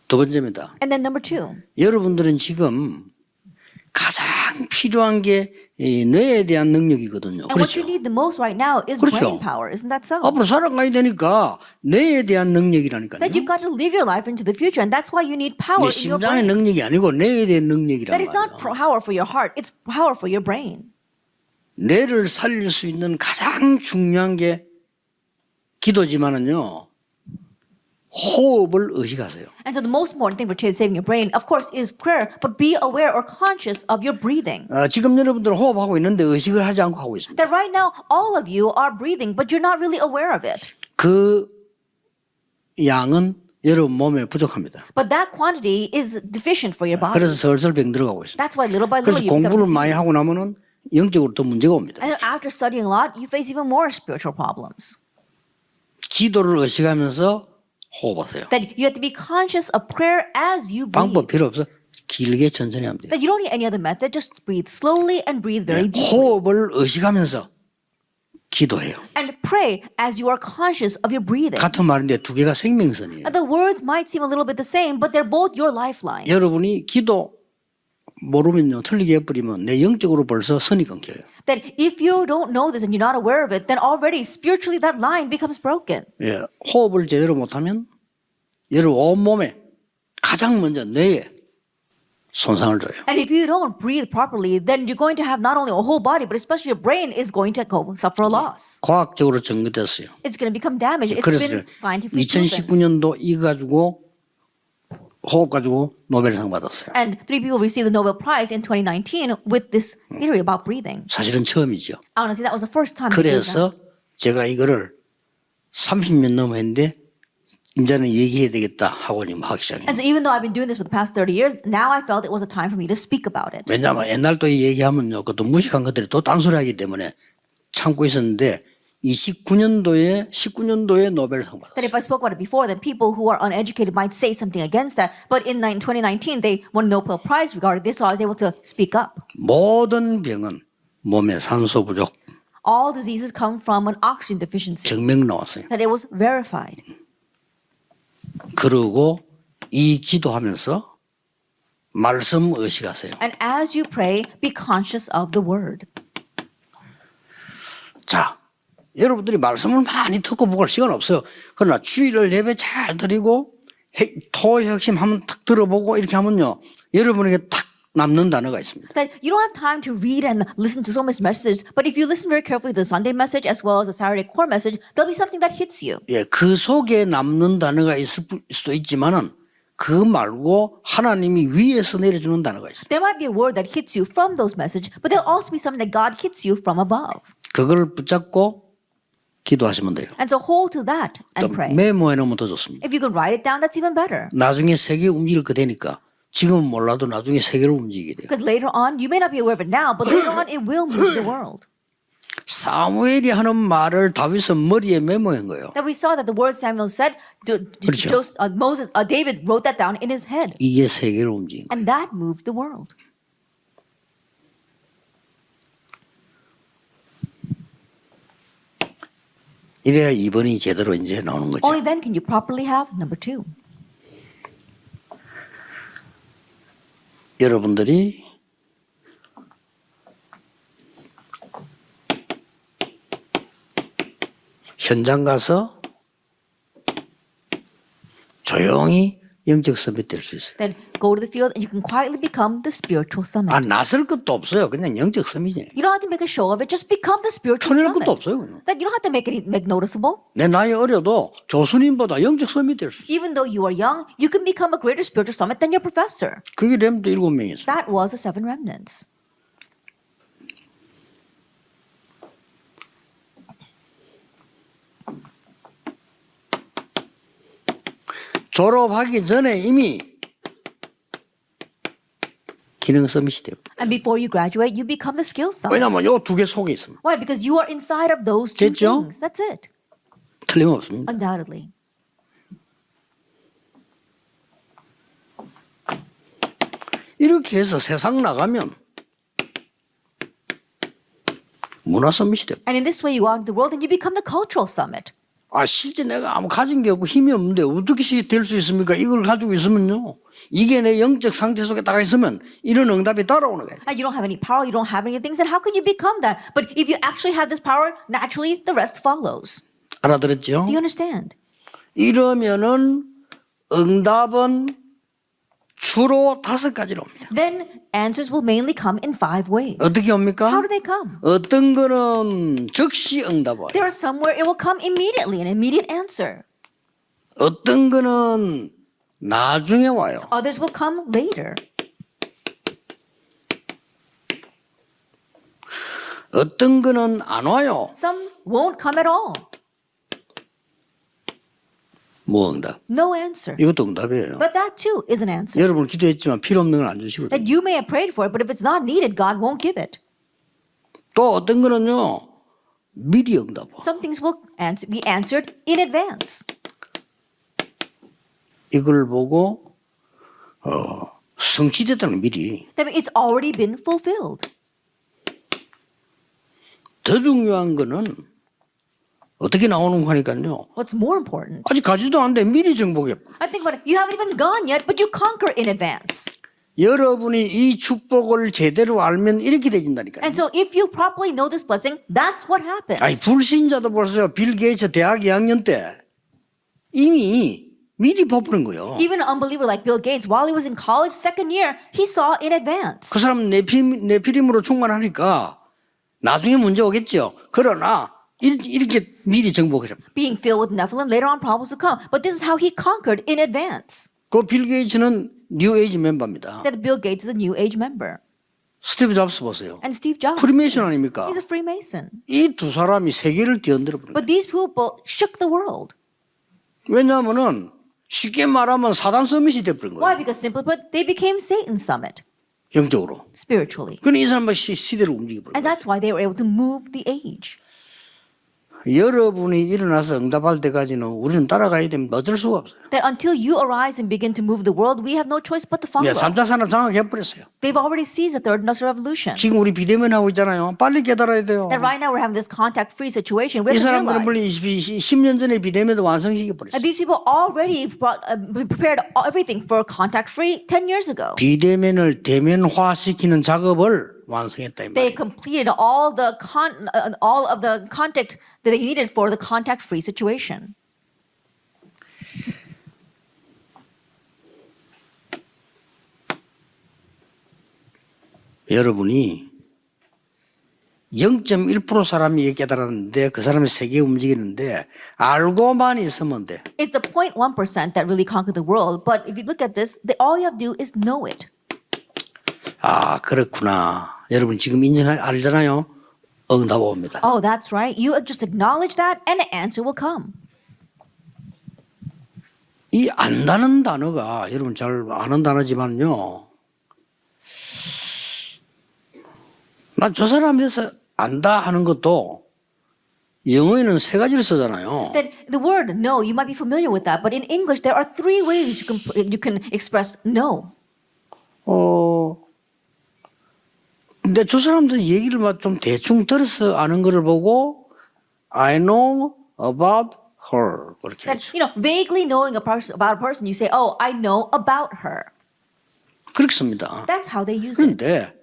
두 번째입니다. And then number 2. 여러분들은 지금 가장 필요한 게 이 뇌에 대한 능력이거든요. And what you 그렇죠. need the most right now is 그렇죠. brain power. Isn't that so? 앞으로 살아가야 되니까 뇌에 대한 능력이라니까요. That you've got to live your life into the future, and that's why you need power in your 심장의 brain. 능력이 아니고 뇌에 대한 능력이란 That is not 말이에요. power for your heart, it's power for your brain. 뇌를 살릴 수 있는 가장 중요한 게 기도지만은요. 호흡을 의식하세요. And so the most important thing for saving your brain, of course, is prayer, but be aware or conscious of your breathing. 지금 여러분들은 호흡하고 있는데 의식을 하지 않고 하고 있습니다. That right now, all of you are breathing, but you're not really aware of it. 그 양은 여러분 몸에 부족합니다. But that quantity is deficient for your body. 그래서 슬슬 병 들어가고 있습니다. That's why little by little 그래서 you become 공부를 많이 diseased. 하고 나면은 영적으로 더 문제가 옵니다. And after studying a lot, you face even more spiritual problems. 기도를 의식하면서 호흡하세요. That you have to be conscious of prayer as you 방법 breathe. 필요 없어. 길게 천천히 하면 돼요. That you don't need any other method. Just breathe slowly and breathe very deeply. 호흡을 의식하면서 기도해요. And pray as you are conscious of your breathing. 같은 말인데 두 개가 생명선이에요. And the words might seem a little bit the same, but they're both your lifelines. 여러분이 기도 모르면요 틀리게 해버리면 내 영적으로 벌써 선이 끊겨요. That if you don't know this and you're not aware of it, then already spiritually that line becomes broken. 예, 호흡을 제대로 못하면 여러분 온몸에 가장 먼저 뇌에 손상을 줘요. And if you don't breathe properly, then you're going to have not only a whole body, but especially your brain is going to suffer a loss. 과학적으로 증거됐어요. It's going to become damaged. It's 그래서 been scientifically proven. 2019년도 이거 가지고 호흡 가지고 노벨상 받았어요. And 3 people received the Nobel Prize in 2019 with this theory about breathing. 사실은 처음이죠. Honestly, that was the first time. they did that. 그래서 제가 이거를 30년 넘어 했는데 이제는 얘기해야 되겠다 하고 지금 하기 시작해요. And so even though I've been doing this for the past 30 years, now I felt it was a time for me to speak about it. 왜냐하면 옛날 또 얘기하면요, 그것도 무식한 것들이 또 딴소리하기 때문에 참고 있었는데 이 19년도에 노벨상 That 받았어요. if I spoke about it before, then people who are uneducated might say something against that. But in 2019, they won a Nobel Prize regarding this, so I was able to speak up. 모든 병은 몸에 산소 부족, All diseases come from an oxygen deficiency. 증명 나왔어요. That it was verified. 그리고 이 기도하면서 말씀 의식하세요. And as you pray, be conscious of the word. 자, 여러분들이 말씀을 많이 듣고 보고 할 시간 없어요. 그러나 주일을 예배 잘 드리고 토 핵심 한번 탁 들어보고 이렇게 하면요, 여러분에게 탁 남는 단어가 있습니다. That you don't have time to read and listen to so many messages, but if you listen very carefully to the Sunday message as well as the Saturday core message, there'll be something that hits you. 예, 그 속에 남는 단어가 있을 수도 있지만은 그 말고 하나님이 위에서 내려주는 단어가 있어요. There might be a word that hits you from those messages, but there'll also be something that God hits you from above. 그걸 붙잡고 기도하시면 돼요. And so hold to that 또 and pray. 메모해 놓으면 더 좋습니다. If you can write it down, that's even better. 나중에 세계 움직일 거 되니까 지금은 몰라도 나중에 세계로 움직이게 돼요. Because later on, you may not be aware of it now, but later on, it will move the world. 사무엘이 하는 말을 다윗은 머리에 메모한 거예요. That we saw that the word Samuel said, 그렇죠. David wrote that down in his head. 이게 세계를 움직인 거예요. And that moved the world. 이래야 2번이 제대로 이제 나오는 거죠. Only then can you properly have number 2. 여러분들이 현장 가서 조용히 영적 서밋 될 수 있어요. Then go to the field and you can quietly become the spiritual summit. 나설 것도 없어요. 그냥 영적 서밋이에요. You don't have to make a show of it. Just become the spiritual 털릴 summit. 것도 없어요. 그냥. That you don't have to make noticeable. 내 나이 어려도 교수님보다 영적 서밋 될 수 있어요. Even though you are young, you can become a greater spiritual summit than your professor. 그게 렘도 7명이 있어요. That was the 7 remnants. 졸업하기 전에 이미 기능 서밋이 돼요. And before you graduate, you become the skill summit. 왜냐하면 이 두 개 속에 있습니다. Why? Because you are inside of those two 됐죠? things. That's it. 틀림없습니다. Undoubtedly. 이렇게 해서 세상 나가면 문화 서밋이 돼요. And in this way, you go out into the world and you become the cultural summit. 실제 내가 아무 가진 게 없고 힘이 없는데 어떻게 될 수 있습니까? 이걸 가지고 있으면요. 이게 내 영적 상태 속에 딱 있으면 이런 응답이 따라오는 거예요. You don't have any power, you don't have any things, then how can you become that? But if you actually have this power, naturally the rest follows. 알아들었죠? Do you understand? 이러면은 응답은 주로 5가지로 옵니다. Then answers will mainly come in 5 ways. 어떻게 옵니까? How do they come? 어떤 거는 즉시 응답 와요. There are some where it will come immediately, an immediate answer. 어떤 거는 나중에 와요. Others will come later. 어떤 거는 안 와요. Some won't come at all. 뭐 응답? No answer. 이것도 응답이에요. But that too is an answer. 여러분 기도했지만 필요 없는 건 안 주시거든요. That you may have prayed for it, but if it's not needed, God won't give it. 또 어떤 거는요. 미리 응답 와. Some things will be answered in advance. 이걸 보고 성취됐다는 미리. That means it's already been fulfilled. 더 중요한 거는 어떻게 나오는 거니까요. What's more important? 아직 가지도 않는데 미리 정복해. I think about it. You haven't even gone yet, but you conquer in advance. 여러분이 이 축복을 제대로 알면 이렇게 되진다니까요. And so if you properly know this blessing, that's what happens. 아니 불신자도 보세요. 빌 게이츠 대학 2학년 때 이미 미리 뽑는 거예요. Even an unbeliever like Bill Gates, while he was in college second year, he saw in advance. 그 사람 네피림으로 충만하니까 나중에 문제 오겠죠. 그러나 이렇게 미리 정복해요. Being filled with Nephilim, later on problems will come. But this is how he conquered in advance. 그 빌 게이츠는 뉴 에이지 멤버입니다. That Bill Gates is a New Age member. 스티브 잡스 보세요. And Steve Jobs, 프리메이션 아닙니까? he's a Freemason. 이 두 사람이 세계를 뛰어들어 버린 거예요. But these people shook the world. 왜냐하면은 쉽게 말하면 사단 서밋이 돼버린 Why? 거예요. Because simply put, they became Satan's summit, 영적으로. spiritually. 그러니 이 사람은 시대를 움직여 버린 And 거예요. that's why they were able to move the age. 여러분이 일어나서 응답할 때까지는 우리는 따라가야 됩니다. 어쩔 수가 없어요. That until you arise and begin to move the world, we have no choice but to follow. 3차 산업 장악해버렸어요. They've already seized the third industrial revolution. 지금 우리 비대면 하고 있잖아요. 빨리 깨달아야 돼요. That right now we're having this contact-free situation. We 이 have to 사람들은 realize. 빨리 10년 전에 비대면도 완성시켜버렸어요. And these people already prepared everything for contact-free 10 years ago. 비대면을 대면화시키는 작업을 완성했다 이 They 말이에요. completed all of the contact that they needed for the contact-free situation. 여러분이 0.1% 사람이 깨달았는데 그 사람이 세계 움직이는데 알고만 있으면 돼. It's the 0.1% that really conquered the world. But if you look at this, all you have to do is know it. 아 그렇구나. 여러분 지금 알잖아요. 응답 옵니다. Oh, that's right. You just acknowledge that and the answer will come. 이 안다는 단어가 여러분 잘 아는 단어지만요. 난 저 사람에서 안다 하는 것도 영어에는 3가지를 쓰잖아요. That the word no, you might be familiar with that, but in English there are 3 ways you can express no. 근데 저 사람들 얘기를 좀 대충 들어서 아는 거를 보고 I know about her 그렇게 That 하죠. vaguely knowing about a person, you say, "Oh, I know about her." 그렇게 씁니다. That's how they use it. 그런데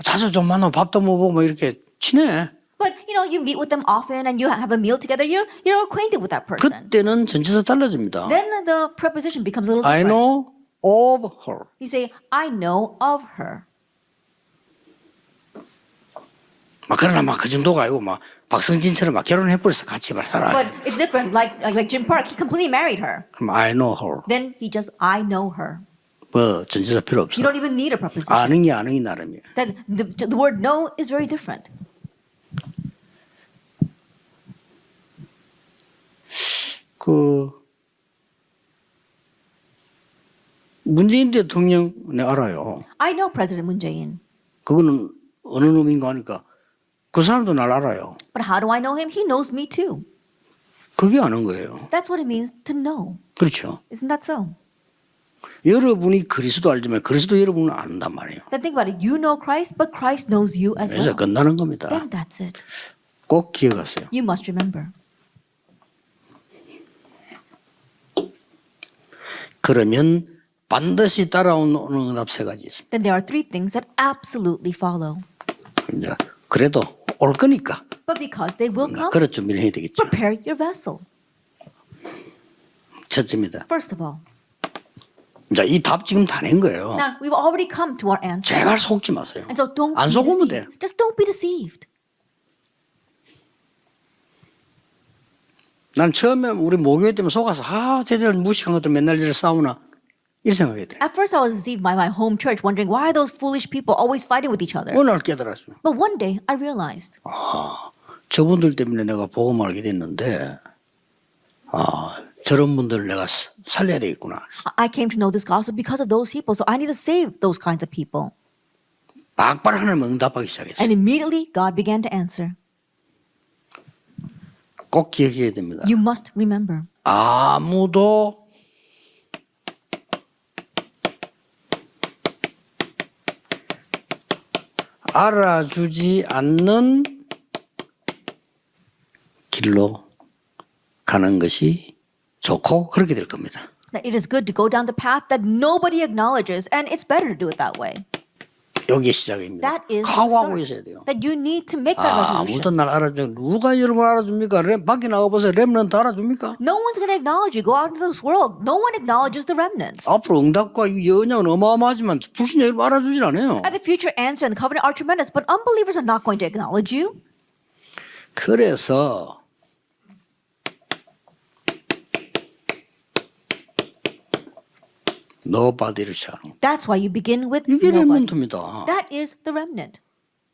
자주 좀 만나고 밥도 먹고 뭐 이렇게 친해. But you meet with them often and you have a meal together. You're acquainted with that person. 그때는 전체에서 달라집니다. Then the preposition becomes a little I different. know of her. You say, "I know of her." 그러나 그 정도가 아니고 박성진처럼 결혼해버려서 같이 살아요. But it's different. Like Jim Park, he completely married her. 그럼 I know her. Then he just, "I know her." 전체사 필요 없어. You don't even need a preposition. 아는 게 나름이에요. That the word no is very different. 문재인 대통령 내가 알아요. I know President Moon Jae-in. 그거는 어느 놈인가 하니까 그 사람도 날 알아요. But how do I know him? He knows me too. 그게 아는 거예요. That's what it means to know. 그렇죠. Isn't that so? 여러분이 그리스도 알지만 그리스도 여러분은 안단 말이에요. Then think about it. You know Christ, but Christ knows you as 그래서 well. 끝나는 겁니다. Then that's it. 꼭 기억하세요. You must remember. 그러면 반드시 따라오는 응답 세 가지 있습니다. then there are three things that absolutely follow. 이제 그래도 올 거니까 But because they will come, 그럴 준비를 해야 되겠죠. prepare your vessel. 첫째입니다. First of all, 자, 이 답 지금 다 낸 거예요. now we've already come to our answer. 제발 속지 마세요. And so don't 안 be 속으면 돼. deceived. Just don't be deceived. 난 처음에 우리 모교회 때문에 속아서 쟤들 무식한 것들 맨날 이렇게 싸우나 이 생각했더니 At first, I was deceived by my home church, wondering why are those foolish people always fighting with each other. 어느 날 깨달았어요. But one day, I realized 저분들 때문에 내가 복음을 알게 됐는데 저런 분들을 내가 살려야 되겠구나. I came to know this gospel because of those people, so I need to save those kinds of people. 박발 하나님 응답하기 시작했어요. And immediately, God began to answer. 꼭 기억해야 됩니다. You must remember. 아무도 알아주지 않는 길로 가는 것이 좋고 그렇게 될 겁니다. That it is good to go down the path that nobody acknowledges, and it's better to do it that way. 여기에 시작입니다. That is the 각오하고 start. 있어야 돼요. That you need to make that resolution. 아무도 날 알아줘. 누가 여러분 알아줍니까? 밖에 나가보세요. 렘넌트 알아줍니까? No one's going to acknowledge you. Go out into this world. No one acknowledges the remnants. 앞으로 응답과 이 연약은 어마어마하지만 불신자 여러분 알아주질 않아요. And the future answer and the covenant are tremendous, but unbelievers are not going to acknowledge you. 그래서 노바디를 시작하는 거예요. That's why you begin with 이게 nobody. 렘넌트입니다. That is the remnant.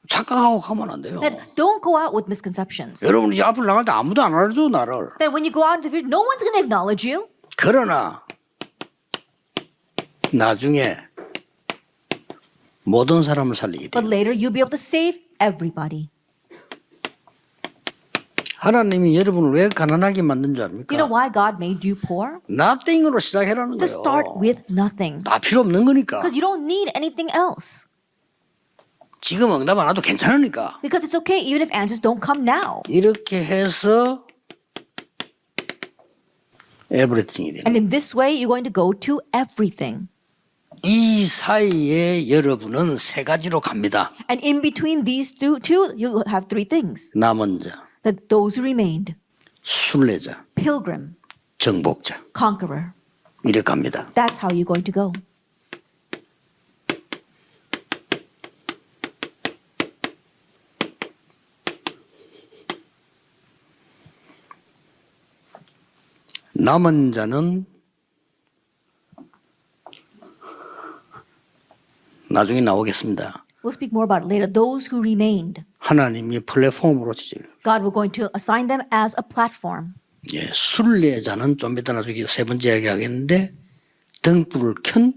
착각하고 가면 안 돼요. That don't go out with misconceptions. 여러분 이제 앞으로 나갈 때 아무도 안 알아줘 나를. That when you go out into the future, no one's going to acknowledge you. 그러나 나중에 모든 사람을 살리게 But 돼요. later, you'll be able to save everybody. 하나님이 여러분을 왜 가난하게 만든 줄 You know 압니까? why God made you poor? nothing으로 시작해라는 To start 거예요. with nothing. 다 필요 없는 거니까. Because you don't need anything else. 지금 응답 안 와도 괜찮으니까. Because it's okay even if answers don't come now. 이렇게 해서 everything이 돼요. And in this way, you're going to go to everything. 이 사이에 여러분은 세 가지로 갑니다. And in between these two, you have three things. 남은 자, That those who remained, 순례자, pilgrim, 정복자. conqueror. 이렇게 갑니다. That's how you're going to go. 남은 자는 나중에 나오겠습니다. We'll speak more about it later. Those who remained, 하나님이 플랫폼으로 지지를. God will going to assign them as a platform. 예, 순례자는 좀 이따 나중에 세 번째 이야기하겠는데 등불을 켠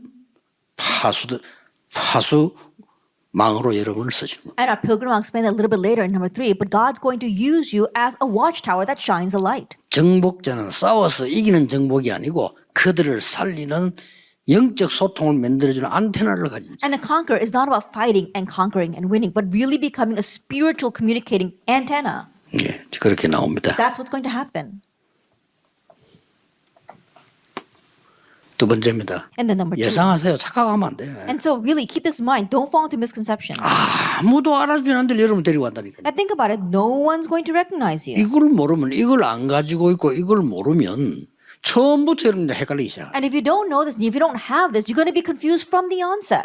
파수망으로 여러분을 쓰시는 거예요. And our pilgrim, I'll explain that a little bit later in number 3. But God's going to use you as a watchtower that shines the light. 정복자는 싸워서 이기는 정복이 아니고 그들을 살리는 영적 소통을 만들어주는 안테나를 가진 자. And the conqueror is not about fighting and conquering and winning, but really becoming a spiritual communicating antenna. 예, 그렇게 나옵니다. That's what's going to happen. 두 번째입니다. And then number 2. 예상하세요. 착각하면 안 돼. And so really keep this in mind. Don't fall into misconception. 아무도 알아주지 않는데 여러분 데리고 간다니까요. And think about it. No one's going to recognize you. 이걸 모르면 이걸 안 가지고 있고 이걸 모르면 처음부터 여러분들 헷갈리기 시작해요. And if you don't know this, and if you don't have this, you're going to be confused from the onset.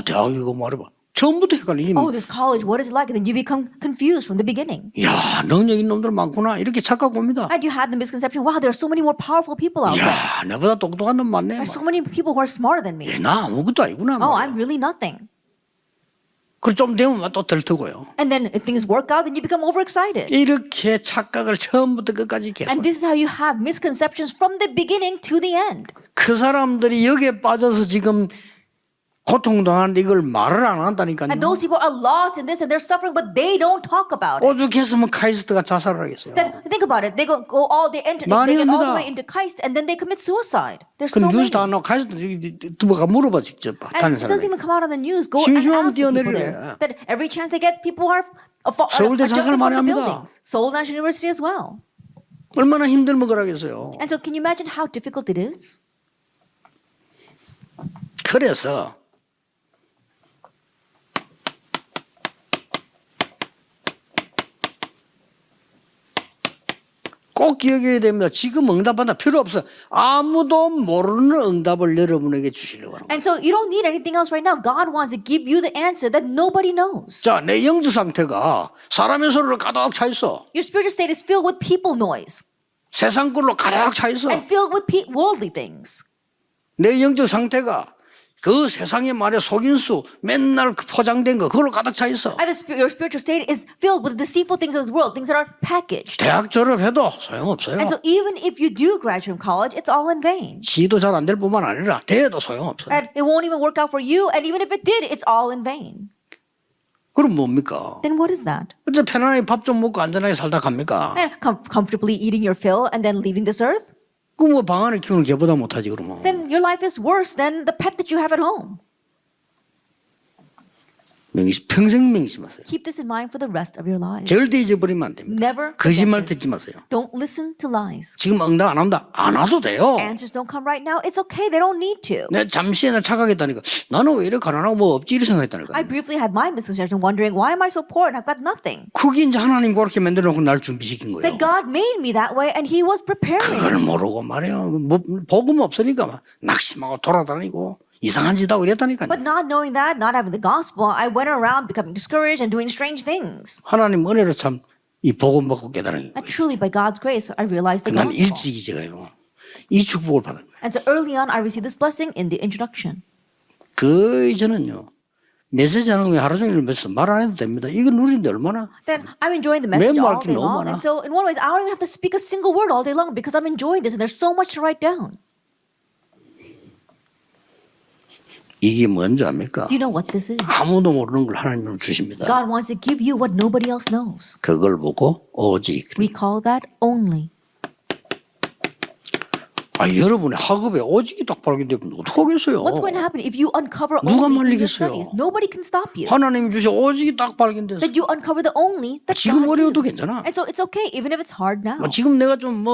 대학 이거 말해봐. 처음부터 헷갈리지. Oh, this college, what is it like? And then you become confused from the beginning. 야, 능력 있는 놈들 많구나. 이렇게 착각 옵니다. And you had the misconception, wow, there are so many more powerful people out there. 야, 내보다 똑똑한 놈 많네. There's so many people who are smarter than me. 나 아무것도 아니구나. Oh, I'm really nothing. 그걸 좀 되면 또 들뜨고요. And then if things work out, then you become overexcited. 이렇게 착각을 처음부터 끝까지 계속. And this is how you have misconceptions from the beginning to the end. 그 사람들이 여기에 빠져서 지금 고통당하는데 이걸 말을 안 한다니까요. And those people are lost in this and they're suffering, but they don't talk about it. 오죽했으면 카이스트가 자살을 하겠어요. Then think about it. They go all they enter, 많이 they get all the 합니다. way into Christ, and then they commit suicide. There's 그 so many. 뉴스 다 나와 카이스트 누가 물어봐 직접 다른 And it doesn't 사람이. even come out on the news. Go and 심심하면 ask the people 뛰어내리래. there. That every chance they get, people are 서울대 자살 jumping 많이 from the 합니다. buildings. Seoul National University as well. 얼마나 힘들면 그러겠어요. And so, can you imagine how difficult it is? 그래서 꼭 기억해야 됩니다. 지금 응답한다 필요 없어. 아무도 모르는 응답을 여러분에게 주시려고 하는 거예요. And so you don't need anything else right now. God wants to give you the answer that nobody knows. 자, 내 영적 상태가 사람의 소리로 가득 차 있어. Your spiritual state is filled with people noise 세상 걸로 가득 차 있어. and filled with worldly things. 내 영적 상태가 그 세상의 말에 속인수 맨날 포장된 거 그걸로 가득 차 있어. And your spiritual state is filled with the deceitful things of this world, things that are packaged. 대학 졸업해도 소용없어요. And so even if you do graduate from college, it's all in vain. 지도 잘 안 될 뿐만 아니라 대도 소용없어요. And it won't even work out for you. And even if it did, it's all in vain. 그럼 뭡니까? Then what is that? 어째 편안하게 밥 좀 먹고 안전하게 살다 갑니까? And comfortably eating your fill and then leaving this earth? 그 뭐 방 안에 키우는 개보다 못하지 그러면. Then your life is worse than the pet that you have at home. 평생 명심하세요. Keep this in mind for the rest of your lives. 절대 잊어버리면 안 됩니다. Never 거짓말 forget 듣지 마세요. this. Don't listen to lies. 지금 응답 안 한다. 안 와도 돼요. Answers don't come right now. It's okay. They don't need to. 내가 잠시 나 착각했다니까. 나는 왜 이렇게 가난하고 뭐 없지 이렇게 생각했다니까. I briefly had my misconception wondering, why am I so poor and I've got nothing? 그게 이제 하나님 그렇게 만들어 놓고 날 준비시킨 거예요. That God made me that way and He was preparing 그걸 me. 모르고 말이에요. 뭐, 복음 없으니까 막 낙심하고 돌아다니고 이상한 짓 하고 이랬다니까요. But not knowing that, not having the gospel, I went around becoming discouraged and doing strange things. 하나님 은혜로 참 이 복음 받고 깨달은 And 거예요. truly, by God's grace, I realized the 난 gospel. 일찍 제가요. 이 축복을 받은 거예요. And so early on, I received this blessing in the introduction. 거의 저는요. 메시지 하는 거에 하루 종일 말 안 해도 됩니다. 이거 누리는데 얼마나. Then I'm enjoying the message 메모할 all 게 day 너무 long. 많아. And so in one way, I don't even have to speak a single word all day long because I'm enjoying this and there's so much to write down. 이게 뭔지 압니까? Do you know what this is? 아무도 모르는 걸 하나님은 주십니다. God wants to give you what nobody else knows. 그걸 보고 오직. We call that only. 여러분의 학업에 오직이 딱 발견되면 어떡하겠어요? What's going to happen if you uncover 누가 only in your 말리겠어요? studies? Nobody can stop you. 하나님 주신 오직이 딱 발견돼서 That you uncover the only that 지금 God 어려워도 gives. 괜찮아. And so it's okay even if it's hard now. 지금 내가 좀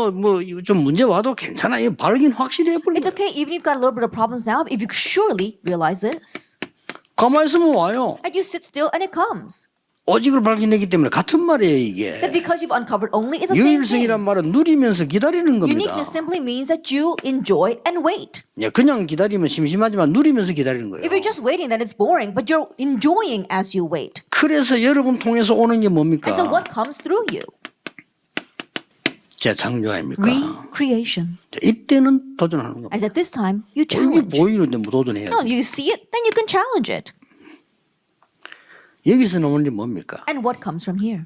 좀 문제 와도 괜찮아. 이거 발견 확실히 해버린 It's 거야. okay even if you've got a little bit of problems now if you surely realize this. 가만히 있으면 와요. And you sit still and it comes. 오직을 발견했기 때문에 같은 말이에요 이게. That because you've uncovered only is the same thing. 유일성이란 말은 누리면서 기다리는 겁니다. Uniqueness simply means that you enjoy and wait. 그냥 기다리면 심심하지만 누리면서 기다리는 거예요. If you're just waiting, then it's boring, but you're enjoying as you wait. 그래서 여러분 통해서 오는 게 뭡니까? And so what comes through you? 재창조 아닙니까? Recreation. 이때는 도전하는 겁니다. And at this time, you 이게 challenge. 보이는데 뭐 도전해야지. No, you see it, then you can challenge it. 여기서 나오는 게 뭡니까? And what comes from here?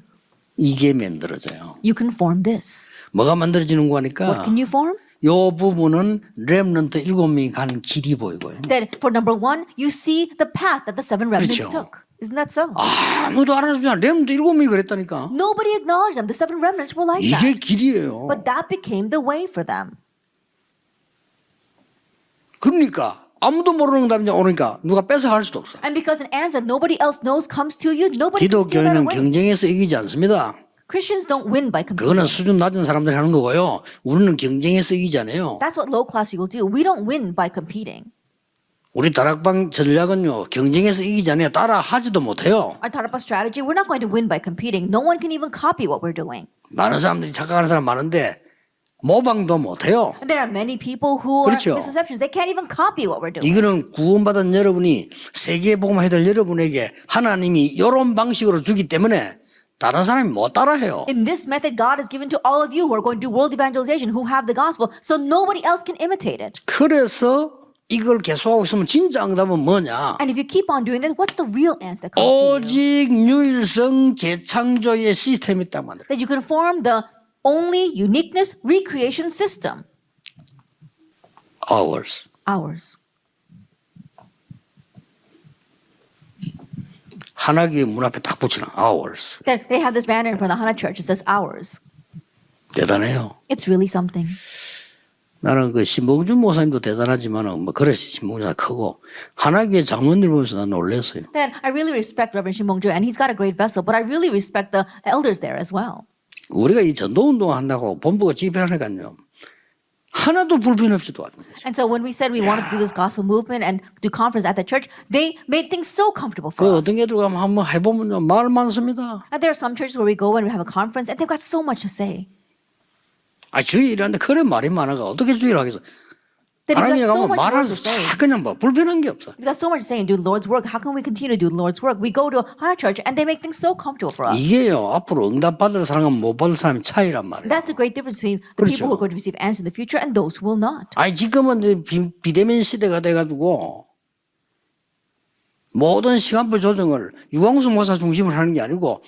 이게 만들어져요. You can form this. 뭐가 만들어지는 거 What 하니까 can you form? 요 부분은 렘넌트 7명이 가는 길이 보이고요. Then for number one, you see the path that the seven remnants 그렇죠. took. Isn't that so? 아무도 알아주지 않아. 렘넌트 7명이 그랬다니까. Nobody acknowledged them. The seven remnants were like that. 이게 길이에요. But that became the way for them. 그러니까 아무도 모르는 답이 오니까 누가 뺏어갈 수도 없어. And because an answer nobody else knows comes to you, nobody can steal that 기독교인은 away. 경쟁에서 이기지 않습니다. Christians don't win by competing. 그거는 수준 낮은 사람들이 하는 거고요. 우리는 경쟁에서 이기잖아요. That's what low class people do. We don't win by competing. 우리 다락방 전략은요. 경쟁에서 이기잖아요. 따라 하지도 못해요. Our Tarapa strategy, we're not going to win by competing. No one can even copy what we're doing. 많은 사람들이 착각하는 사람 많은데 모방도 못해요. And there are many people who 그렇죠. are misconceptions. They can't even copy what we're doing. 이거는 구원받은 여러분이 세계복음화 해달 여러분에게 하나님이 이런 방식으로 주기 때문에 다른 사람이 못 따라해요. In this method, God has given to all of you who are going to do world evangelization, who have the gospel, so nobody else can imitate it. 그래서 이걸 계속하고 있으면 진짜 응답은 뭐냐? And if you keep on doing this, what's the real answer that comes to you? 오직 유일성 재창조의 시스템이 딱 만들어요. That you can form the only uniqueness recreation system. Ours. Ours. 하나교회 문 앞에 딱 붙이는 ours. Then they have this banner in front of the Hana Church. It says ours. 대단해요. It's really something. 나는 그 신봉준 목사님도 대단하지만은 뭐 그래서 신봉준이 크고 하나교회 장로님들 보면서 난 놀랐어요. Then I really respect Reverend Shin Bong-jo, and he's got a great vessel, but I really respect the elders there as well. 우리가 이 전도운동 한다고 본부가 집회하니까요. 하나도 불편 없이 도와준 거죠. And so when we said we wanted to do this gospel movement and do conference at the church, they made things so comfortable for 그 us. 어떤 게 들어가면 한번 해보면요 말 많습니다. And there are some churches where we go and we have a conference and they've got so much to say. 아 주의 일하는데 그래 말이 많아가 어떻게 주의를 하겠어? That if 하나님이 you've got so 가면 much 말할 work to say, 싹 그냥 뭐 불편한 게 없어. we've got so much to say and do the Lord's work, how can we continue to do the Lord's work? We go to a church and they make things so comfortable for us. 이게요 앞으로 응답 받을 사람과 못 받을 사람의 차이란 말이에요. That's the great difference between the people who are going to receive answers in the future and those who will not. 아니 지금은 이제 비대면 시대가 돼가지고 모든 시간표 조정을 유광수 목사 중심으로 하는 게 아니고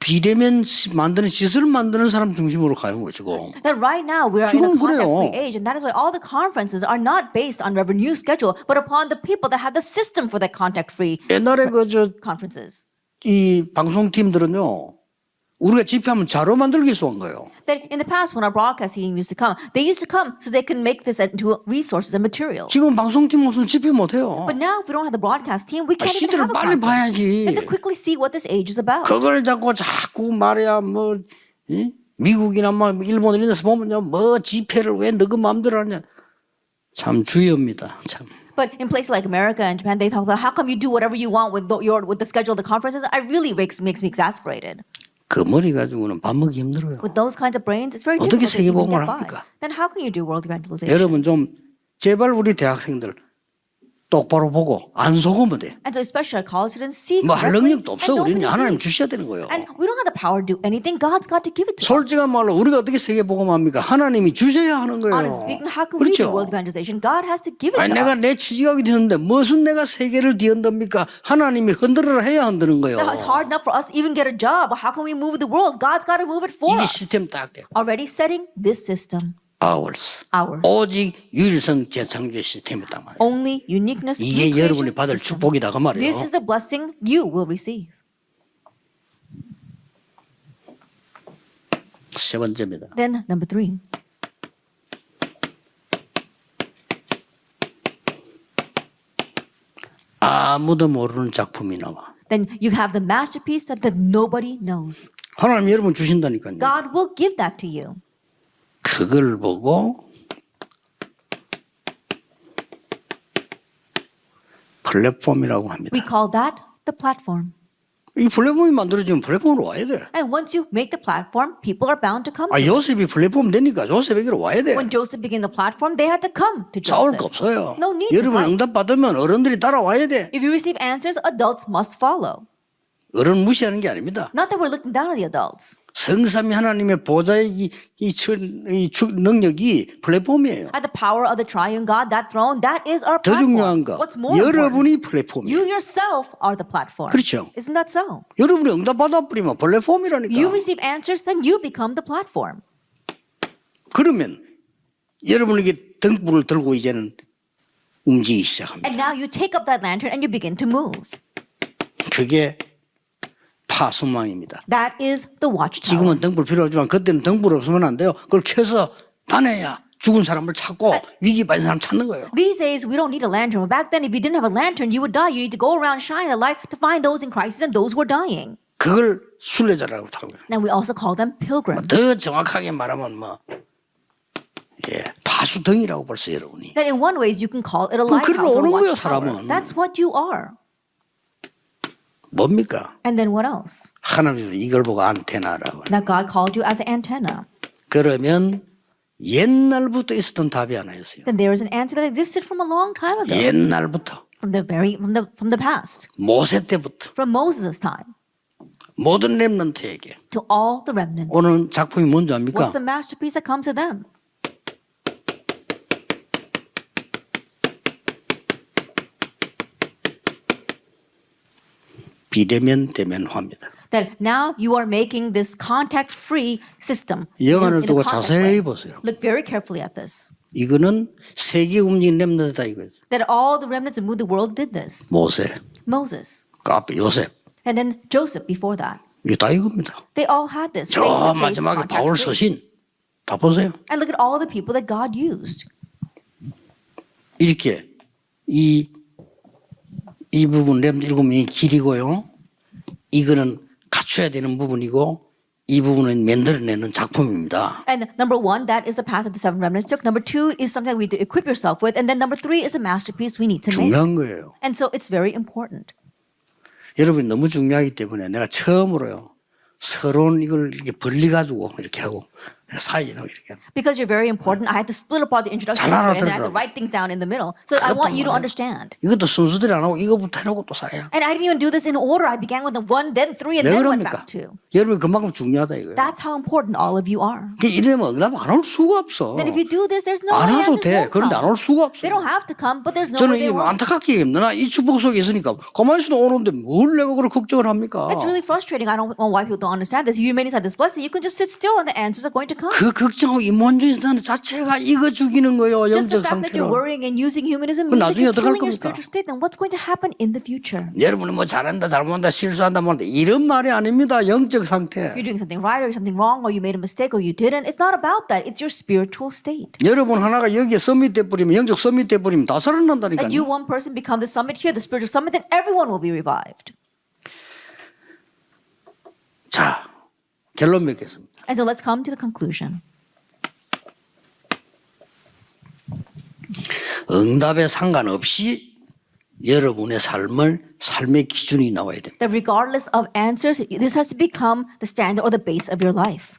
비대면 만드는 시설을 만드는 사람 중심으로 가는 것이고. That right now we are in a 지금 contact-free 그래요. age, and that is why all the conferences are not based on revenue schedule, but upon the people that have the system for that contact-free 옛날에 conferences. 이 방송팀들은요 우리가 집회하면 자료 만들기 위해서 온 거예요. That in the past, when our broadcast team used to come, they used to come so they can make this into resources and materials. 지금 방송팀 없으면 집회 못 해요. But now, if we don't have the broadcast team, we can't even 시대를 have a 빨리 conference. 봐야지. We have to quickly see what this age is about. 그걸 자꾸 말이야 뭐 미국이나 뭐 일본 이런 데서 보면요 뭐 집회를 왜 너그 마음대로 하냐 참 주의입니다 참. But in places like America and Japan, they talk about how come you do whatever you want with the schedule of the conferences. It really makes me exasperated. 그 머리 가지고는 밥 먹기 힘들어요. With those kinds of brains, it's very 어떻게 difficult to even 세계복음을 get by. 합니까? Then how can you do world evangelization? 여러분 좀 제발 우리 대학생들 똑바로 보고 안 속으면 돼. And so especially our college students, see 뭐 할 correctly 능력도 and 없어. don't 우리는 하나님 deceive. 주셔야 되는 거예요. And we don't have the power to do anything. God's got to give it to us. 솔직한 말로 우리가 어떻게 세계복음합니까? 하나님이 주셔야 하는 거예요. Honestly speaking, how can we do 그렇죠? world evangelization? God has to give it 아니 to 내가 us. 내 지지각이 되는데 무슨 내가 세계를 뒤흔듭니까? 하나님이 흔들어라 해야 흔드는 거예요. Now, it's hard enough for us to even get a job. How can we move the world? God's got to move it for 이게 us. 시스템 딱 돼. Already setting this system. Ours. Ours. 오직 유일성 재창조의 시스템이다 말이에요. Only uniqueness. 이게 new 여러분이 creation 받을 system. 축복이다 그 말이에요. This is the blessing you will receive. 세 번째입니다. Then number 3. 아무도 모르는 작품이 나와. Then you have the masterpiece that nobody knows. 하나님 여러분 주신다니까요. God will give that to you. 그걸 보고 플랫폼이라고 합니다. We call that the platform. 이 플랫폼이 만들어지면 플랫폼으로 와야 돼. And once you make the platform, people are bound to come. 아 요셉이 플랫폼 되니까 요셉에게로 와야 돼. When Joseph began the platform, they had to come to 싸울 Joseph. 거 없어요. No need to 여러분 fight. 응답 받으면 어른들이 따라와야 돼. If you receive answers, adults must follow. 어른 무시하는 게 아닙니다. Not that we're looking down on the adults. 성삼위 하나님의 보좌의 이 능력이 플랫폼이에요. At the power of the triune God, that throne, that is our 더 중요한 거 platform. What's more important? 여러분이 플랫폼이에요. You yourself are the platform. 그렇죠. Isn't that so? 여러분이 응답 받아버리면 플랫폼이라니까. You receive answers, then you become the platform. 그러면 여러분에게 등불을 들고 이제는 움직이기 시작합니다. And now you take up that lantern and you begin to move. 그게 파수망입니다. That is the watchtower. 지금은 등불 필요하지만 그때는 등불 없으면 안 돼요. 그걸 켜서 다녀야 죽은 사람을 찾고 위기 받은 사람 찾는 거예요. These days, we don't need a lantern. But back then, if you didn't have a lantern, you would die. You need to go around shining the light to find those in crisis and those who are dying. 그걸 순례자라고 하고요. Now, we also call them pilgrims. 더 정확하게 말하면 파수등이라고 벌써 여러분이. That in one ways, you can call it a 그럼 lighthouse 그리로 or a 오는 거예요, watchtower. 사람은. That's what you are. 뭡니까? And then what else? 하나님은 이걸 보고 안테나라고. That God called you as an antenna. 그러면 옛날부터 있었던 답이 하나였어요. Then there is an answer that existed from a long time ago. 옛날부터 From the past. 모세 때부터 From Moses' time. 모든 렘넌트에게 To all the remnants. 오늘 작품이 뭔지 압니까? What's the masterpiece that comes to them? 비대면 대면화입니다. That now you are making this contact-free system. 영안을 in a 두고 contact 자세히 way. 보세요. Look very carefully at this. 이거는 세계 움직인 렘넌트다 이거죠. That all the remnants that moved the world did this. 모세, Moses. 그 앞에 요셉, And then Joseph before that. 이게 다 이겁니다. They all had this 저 face-to-face 마지막에 바울 contact-free. 서신 다 보세요. And look at all the people that God used. 이렇게 이 부분 렘 7명이 길이고요. 이거는 갖춰야 되는 부분이고 이 부분은 만들어내는 작품입니다. And number one, that is the path that the seven remnants took. Number two is something we need to equip yourself with. And then number three is a masterpiece we need to make. 중요한 거예요. And so it's very important. 여러분이 너무 중요하기 때문에 내가 처음으로요. 서론 이걸 이렇게 벌려가지고 이렇게 하고 사이로 이렇게. Because you're very important, I had to split apart the introduction 잘 story and I had 알아들으라고. to write things down in the middle. So I want you to understand. 이것도 순서대로 안 하고 이거부터 해놓고 또 사요. And I didn't even do this in order. I began with the 1, then 3, and 왜 then went 그럽니까? back to 2. 여러분이 그만큼 중요하다 이거예요. That's how important all of you are. 이러면 응답 안 올 수가 없어. Then if you do this, there's no 안 way 와도 answers 돼. won't 그런데 안 올 come. 수가 없어. They don't have to come, but there's no 저는 이 way they won't. 안타깝게 힘드나 이 축복 속에 있으니까 가만히 있어도 오는데 뭘 내가 그걸 걱정을 합니까? It's really frustrating. I don't know why people don't understand this. You remain inside this blessing. You can just sit still and the answers are going to come. 그 걱정하고 이mon주의다는 자체가 이거 죽이는 거예요. Just the 영적 fact that you're 상태로. worrying and using humanism 그럼 means that 나중에 you're 어떡할 killing your 겁니까? spiritual state. Then what's going to happen in the future? 여러분이 뭐 잘한다 잘못한다 실수한다 뭐한다 이런 말이 아닙니다. 영적 상태. If you're doing something right or something wrong or you made a mistake or you didn't, it's not about that. It's your spiritual state. 여러분 하나가 여기에 서밋 돼버리면 영적 서밋 돼버리면 다 That 살아난다니까요. you, one person, become the summit here, the spiritual summit, then everyone will be revived. 자 결론 맺겠습니다. And so let's come to the conclusion. 응답에 상관없이 여러분의 삶의 기준이 나와야 됩니다. That regardless of answers, this has to become the standard or the base of your life.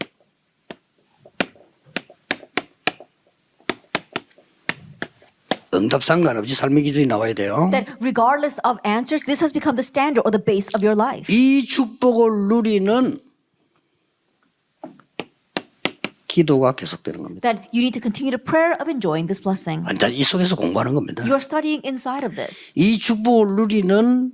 응답 상관없이 삶의 기준이 나와야 돼요. That regardless of answers, this has become the standard or the base of your life. 이 축복을 누리는 기도가 계속되는 겁니다. That you need to continue the prayer of enjoying this blessing. 완전 이 속에서 공부하는 겁니다. You are studying inside of this. 이 축복을 누리는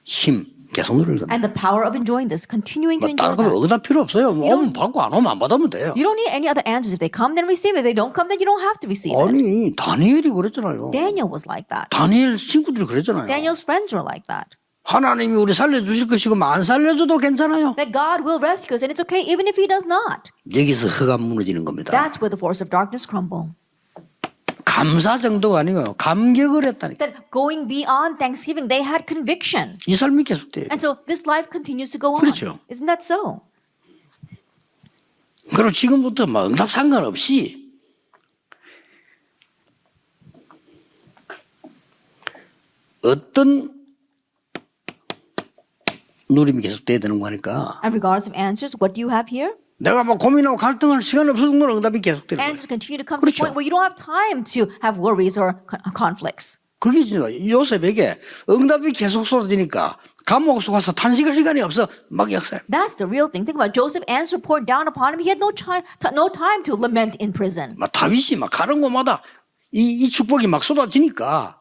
힘 계속 누리는 겁니다. And the power of enjoying this, continuing to enjoy 다른 거 that. 응답 필요 없어요. 오면 받고 안 오면 안 받으면 돼요. You don't need any other answers. If they come, then receive it. If they don't come, then you don't have to receive it. 아니 다니엘이 그랬잖아요. Daniel was like that. 다니엘 친구들이 그랬잖아요. Daniel's friends were like that. 하나님이 우리 살려주실 것이고 안 살려줘도 괜찮아요. That God will rescue us, and it's okay even if He does not. 여기서 허가 무너지는 겁니다. That's where the force of darkness crumble. 감사 정도가 아니고요. 감격을 했다니까. That going beyond thanksgiving, they had conviction. 이 삶이 계속돼요. And so this life continues to go on. 그렇죠. Isn't that so? 그리고 지금부터 막 응답 상관없이 어떤 누림이 계속돼야 되는 거니까 And regardless of answers, what do you have here? 내가 막 고민하고 갈등할 시간이 없을 정도로 응답이 계속되는 거예요. Answers continue to come to the 그렇죠. point where you don't have time to have worries or conflicts. 그게 진짜 요셉에게 응답이 계속 쏟아지니까 감옥 속 가서 탄식할 시간이 없어 막 역사해. That's the real thing. Think about it. Joseph's answer poured down upon him. He had no time to lament in prison. 막 다윗이 막 가는 곳마다 이 축복이 막 쏟아지니까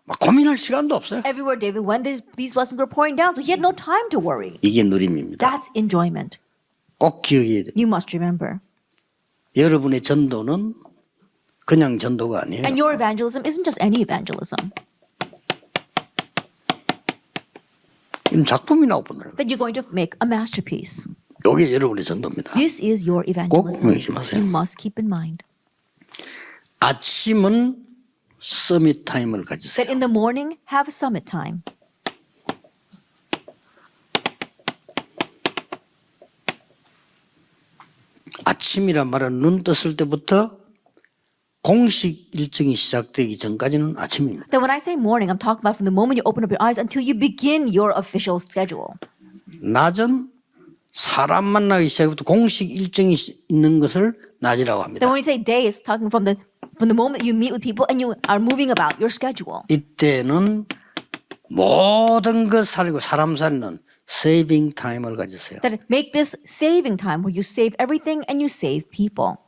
막 고민할 시간도 없어요. Everywhere David went, these blessings were pouring down, so he had no time to worry. 이게 누림입니다. That's enjoyment. 꼭 기억해야 돼요. You must remember. 여러분의 전도는 그냥 전도가 아니에요. And your evangelism isn't just any evangelism. 이건 작품이라고 보는 거예요. That you're going to make a masterpiece. 이게 여러분의 전도입니다. This is your evangelism. 꼭 명심하세요. You must keep in mind 아침은 서밋 타임을 가지세요. that in the morning, have a summit time. 아침이란 말은 눈 떴을 때부터 공식 일정이 시작되기 전까지는 아침입니다. Then when I say morning, I'm talking about from the moment you open up your eyes until you begin your official schedule. 낮은 사람 만나기 시작부터 공식 일정이 있는 것을 낮이라고 합니다. Then when you say day, it's talking from the moment you meet with people and you are moving about your schedule. 이때는 모든 것 살고 사람 살는 세이빙 타임을 가지세요. That make this saving time where you save everything and you save people.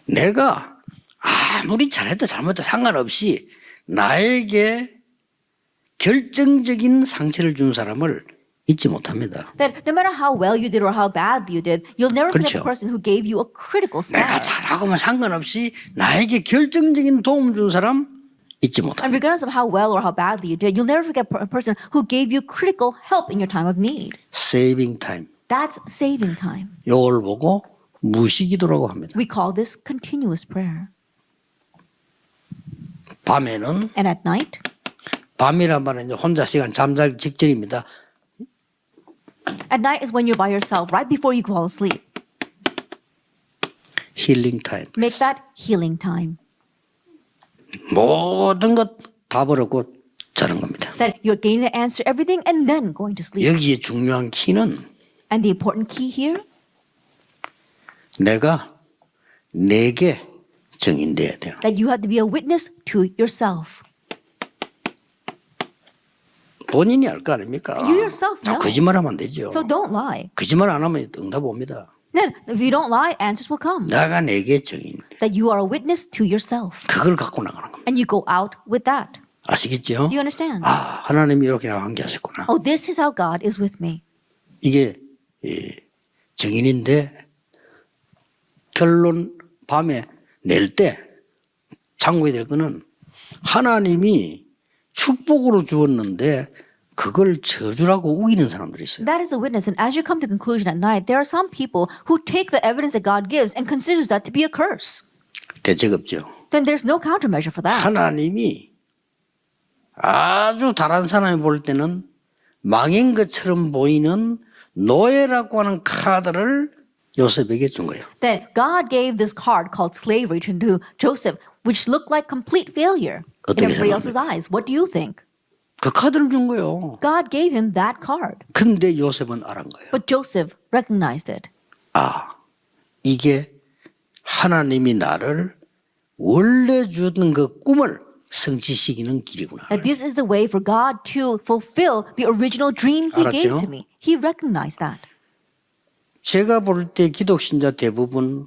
내가 아무리 잘했다 잘못했다 상관없이 나에게 결정적인 상처를 준 사람을 잊지 못합니다. That no matter how well you did or how bad you did, you'll never forget 그렇죠. the person who gave you a critical 내가 stab. 잘하고만 상관없이 나에게 결정적인 도움 준 사람 잊지 못합니다. And regardless of how well or how badly you did, you'll never forget a person who gave you critical help in your time of need. 세이빙 타임. That's saving time. 이걸 보고 무시기도라고 합니다. We call this continuous prayer. 밤에는 And at night, 밤이란 말은 이제 혼자 시간 잠잘 직전입니다. At night is when you're by yourself, right before you fall asleep. 힐링 타임. Make that healing time. 모든 것 다 버렸고 자는 겁니다. That you're getting the answer, everything, and then going to sleep. 여기에 중요한 키는 And the important key here, 내가 내게 증인돼야 돼요. that you have to be a witness to yourself. 본인이 알 거 아닙니까? You yourself know. 거짓말하면 안 되죠. So don't lie. 거짓말 안 하면 응답 옵니다. Then, if you don't lie, answers will come. 내가 내게 증인. That you are a witness to yourself. 그걸 갖고 나가는 겁니다. And you go out with that. 아시겠죠? Do you understand? 아, 하나님이 이렇게 나와 함께 하셨구나. Oh, this is how God is with me. 이게 증인인데 결론 밤에 낼 때 참고해야 될 거는 하나님이 축복으로 주었는데 그걸 저주라고 우기는 사람들이 있어요. That is the witness. And as you come to conclusion at night, there are some people who take the evidence that God gives and considers that to be a curse. 대책 없죠. Then there's no countermeasure for that. 하나님이 아주 다른 사람이 볼 때는 망인 것처럼 보이는 노예라고 하는 카드를 요셉에게 준 거예요. That God gave this card called slavery to Joseph, which looked like complete failure in 어떻게 everybody else's 생각합니까? eyes. What do you think? 그 카드를 준 거예요. God gave him that card. 근데 요셉은 알은 거예요. But Joseph recognized it. 아, 이게 하나님이 나를 원래 주는 그 꿈을 성취시키는 길이구나. That this is the way for God to fulfill the original dream He gave 알았죠? to me. He recognized that. 제가 볼 때 기독신자 대부분,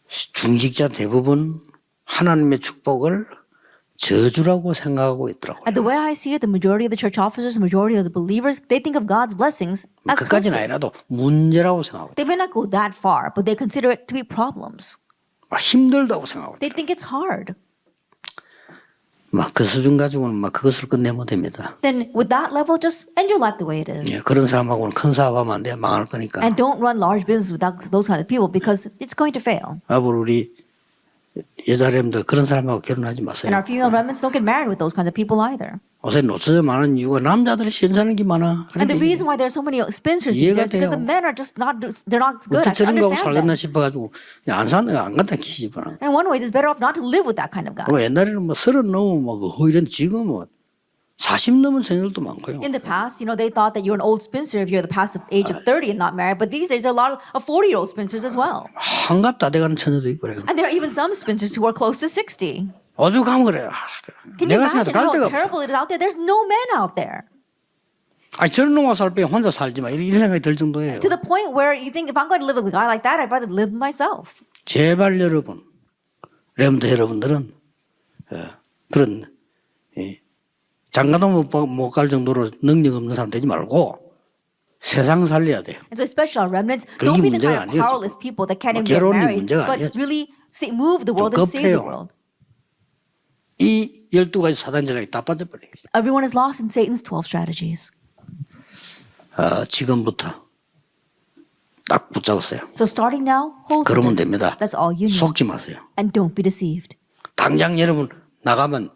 중직자 대부분 하나님의 축복을 저주라고 생각하고 있더라고요. And the way I see it, the majority of the church officers, the majority of the believers, they think of God's blessings as 그까지는 curses. 아니라도 문제라고 생각하고 They may not go that far, but they consider it to be problems. 힘들다고 생각하고 They think it's hard. 막 그 수준 가지고는 막 그것을 끝내면 됩니다. Then with that level, just end your life the way it 예, is. 그런 사람하고는 큰 사업하면 안 돼. 망할 거니까. And don't run large business without those kind of people because it's going to fail. 앞으로 우리 여자렘들 그런 사람하고 결혼하지 And 마세요. our female remnants don't get married with those kinds of people either. 요새 노처자 많은 이유가 남자들이 시원찮은 게 많아. And the 그러니까 reason why there's so many spinsters these 이해가 days because 돼요. the men are just not, they're not good. 어떻게 I 저런 거하고 understand 살겠나 that. 싶어가지고 그냥 안 간다 키시구나. And in one way, it's better off not to live with that kind of guy. 옛날에는 뭐 30 넘으면 뭐 이런 지금 뭐 40 넘은 생들도 많고요. In the past, they thought that you're an old spinster if you're the past the age of 30 and not married. But these days, there are a lot of 40-year-old spinsters as well. 한갑 다 돼가는 처녀도 있고 그래요. And there are even some spinsters who are close to 60. 오죽하면 그래요. Can you 내가 imagine 생각해도 갈 how 데가 없어. terrible it is out there? There's no men out there. 아니 저런 놈과 살 빼 혼자 살지 마 이런 생각이 들 정도예요. To the point where you think, if I'm going to live with a guy like that, I'd rather live with myself. 제발 여러분, 렘드 여러분들은 그런 장가도 못 갈 정도로 능력 없는 사람 되지 말고 세상 살려야 돼요. And so especially our remnants, 그게 don't be the 문제가 kind of 아니에요, powerless 지금. people that can't even get 결혼이 married, 문제가 but 아니에요, 지금. really move the world and save the 급해요. world. 이 12가지 사단 전략이 다 빠져버려요. Everyone is lost in Satan's 12 strategies. 지금부터 딱 붙잡으세요. So starting now, hold to 그러면 this. 됩니다. That's all you need. 속지 마세요. And don't be deceived. 당장 여러분 나가면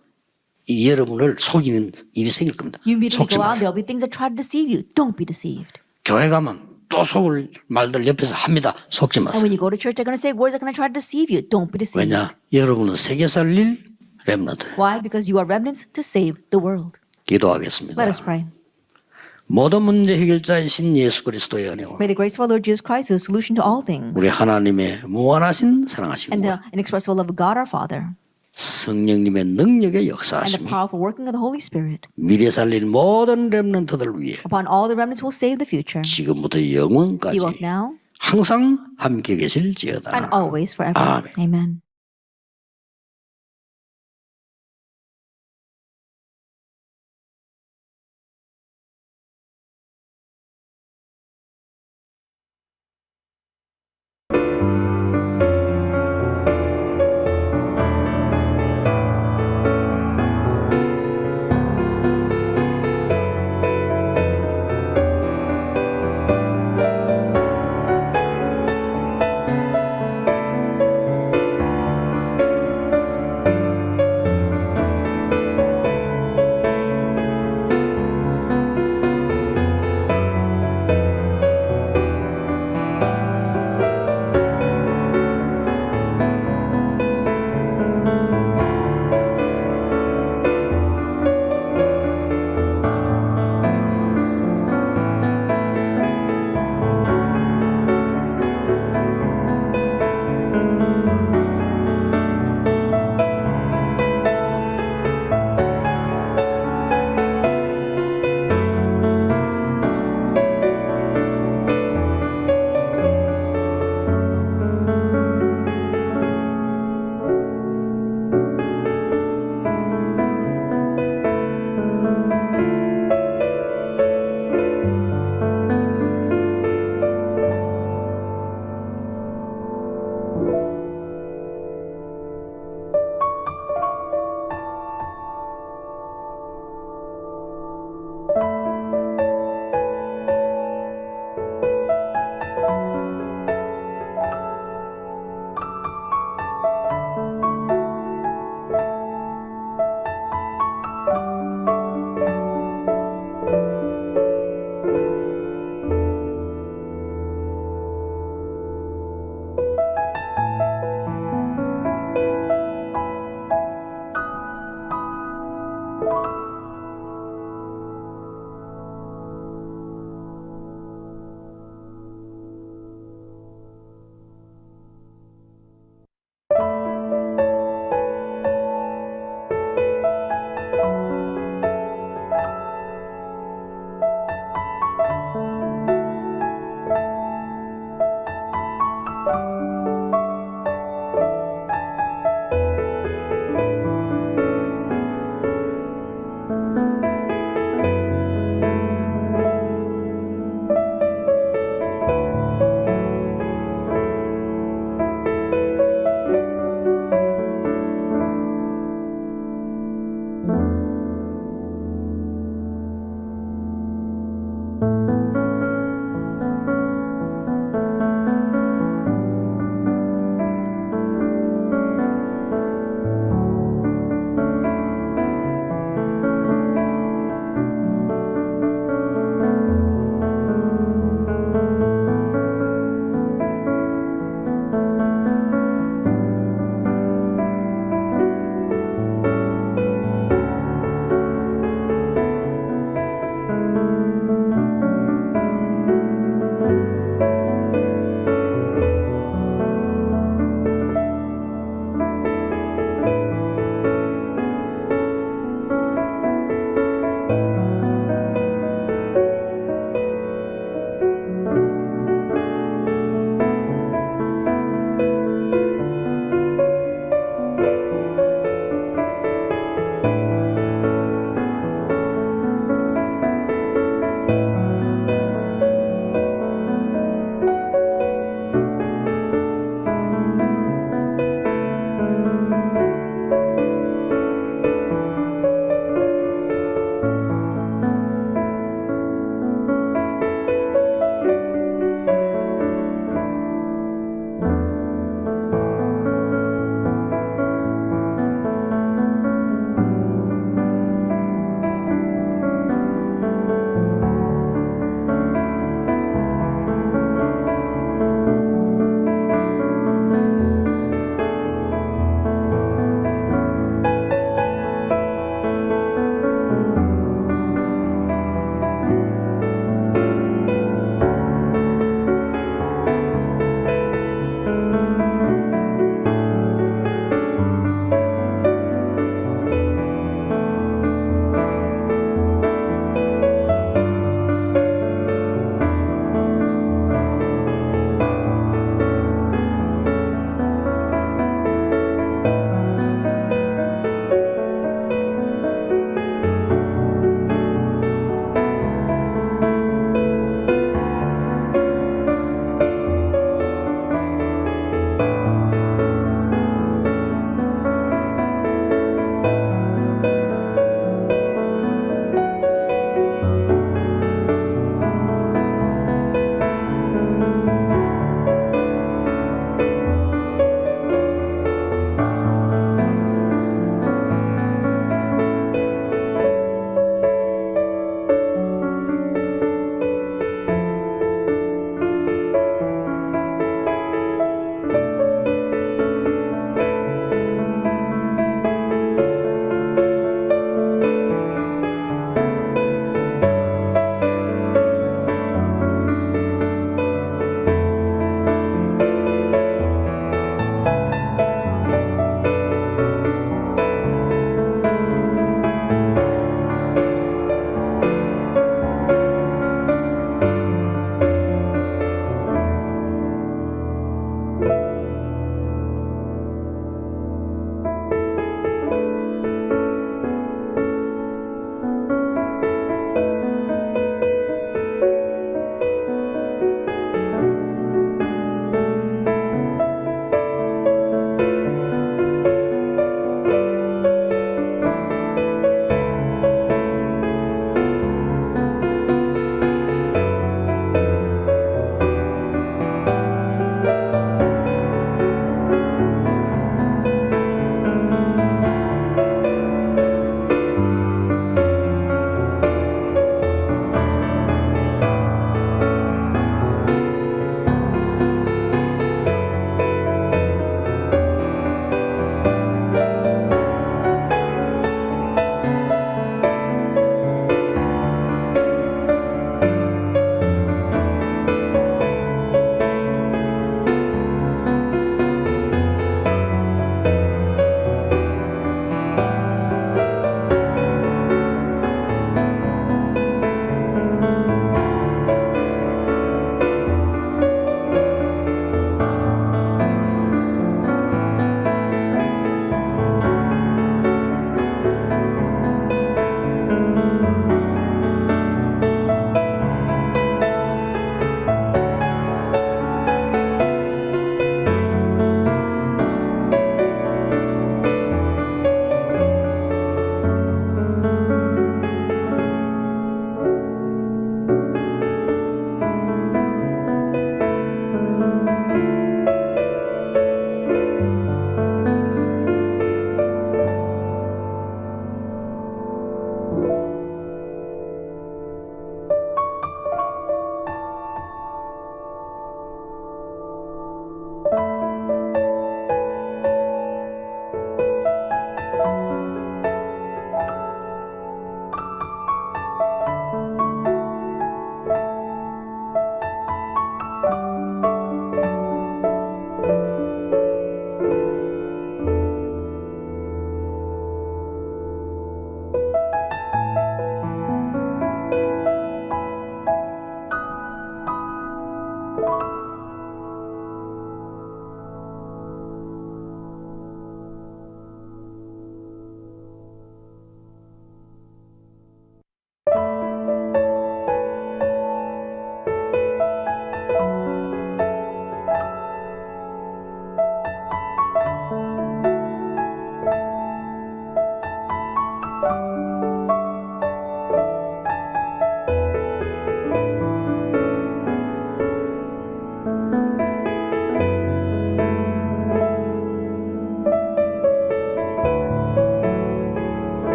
이 여러분을 속이는 일이 생길 겁니다. You immediately 속지 go out, 마세요. there'll be things that try to deceive you. Don't be deceived. 교회 가면 또 속을 말들 옆에서 합니다. 속지 And 마세요. when you go to church, they're going to say words that are going to try to deceive you. Don't be deceived. 왜냐? 여러분은 세계 살릴 렘넌트. Why? Because you are remnants to save the world. 기도하겠습니다. Let us pray. 모든 문제 해결자이신 예수 그리스도의 은혜와 May the grace of our Lord Jesus Christ, the solution to all things, 우리 하나님의 무한하신 사랑하시고 and the inexpressible love of God our Father, 성령님의 능력의 and the 역사하심이 powerful working of the Holy Spirit, 미래 살릴 모든 렘넌트들 위해 upon all the remnants who will save the future, 지금부터 be 영원까지 both now 항상 함께 and 계실지어다. always forever. 아멘. Amen.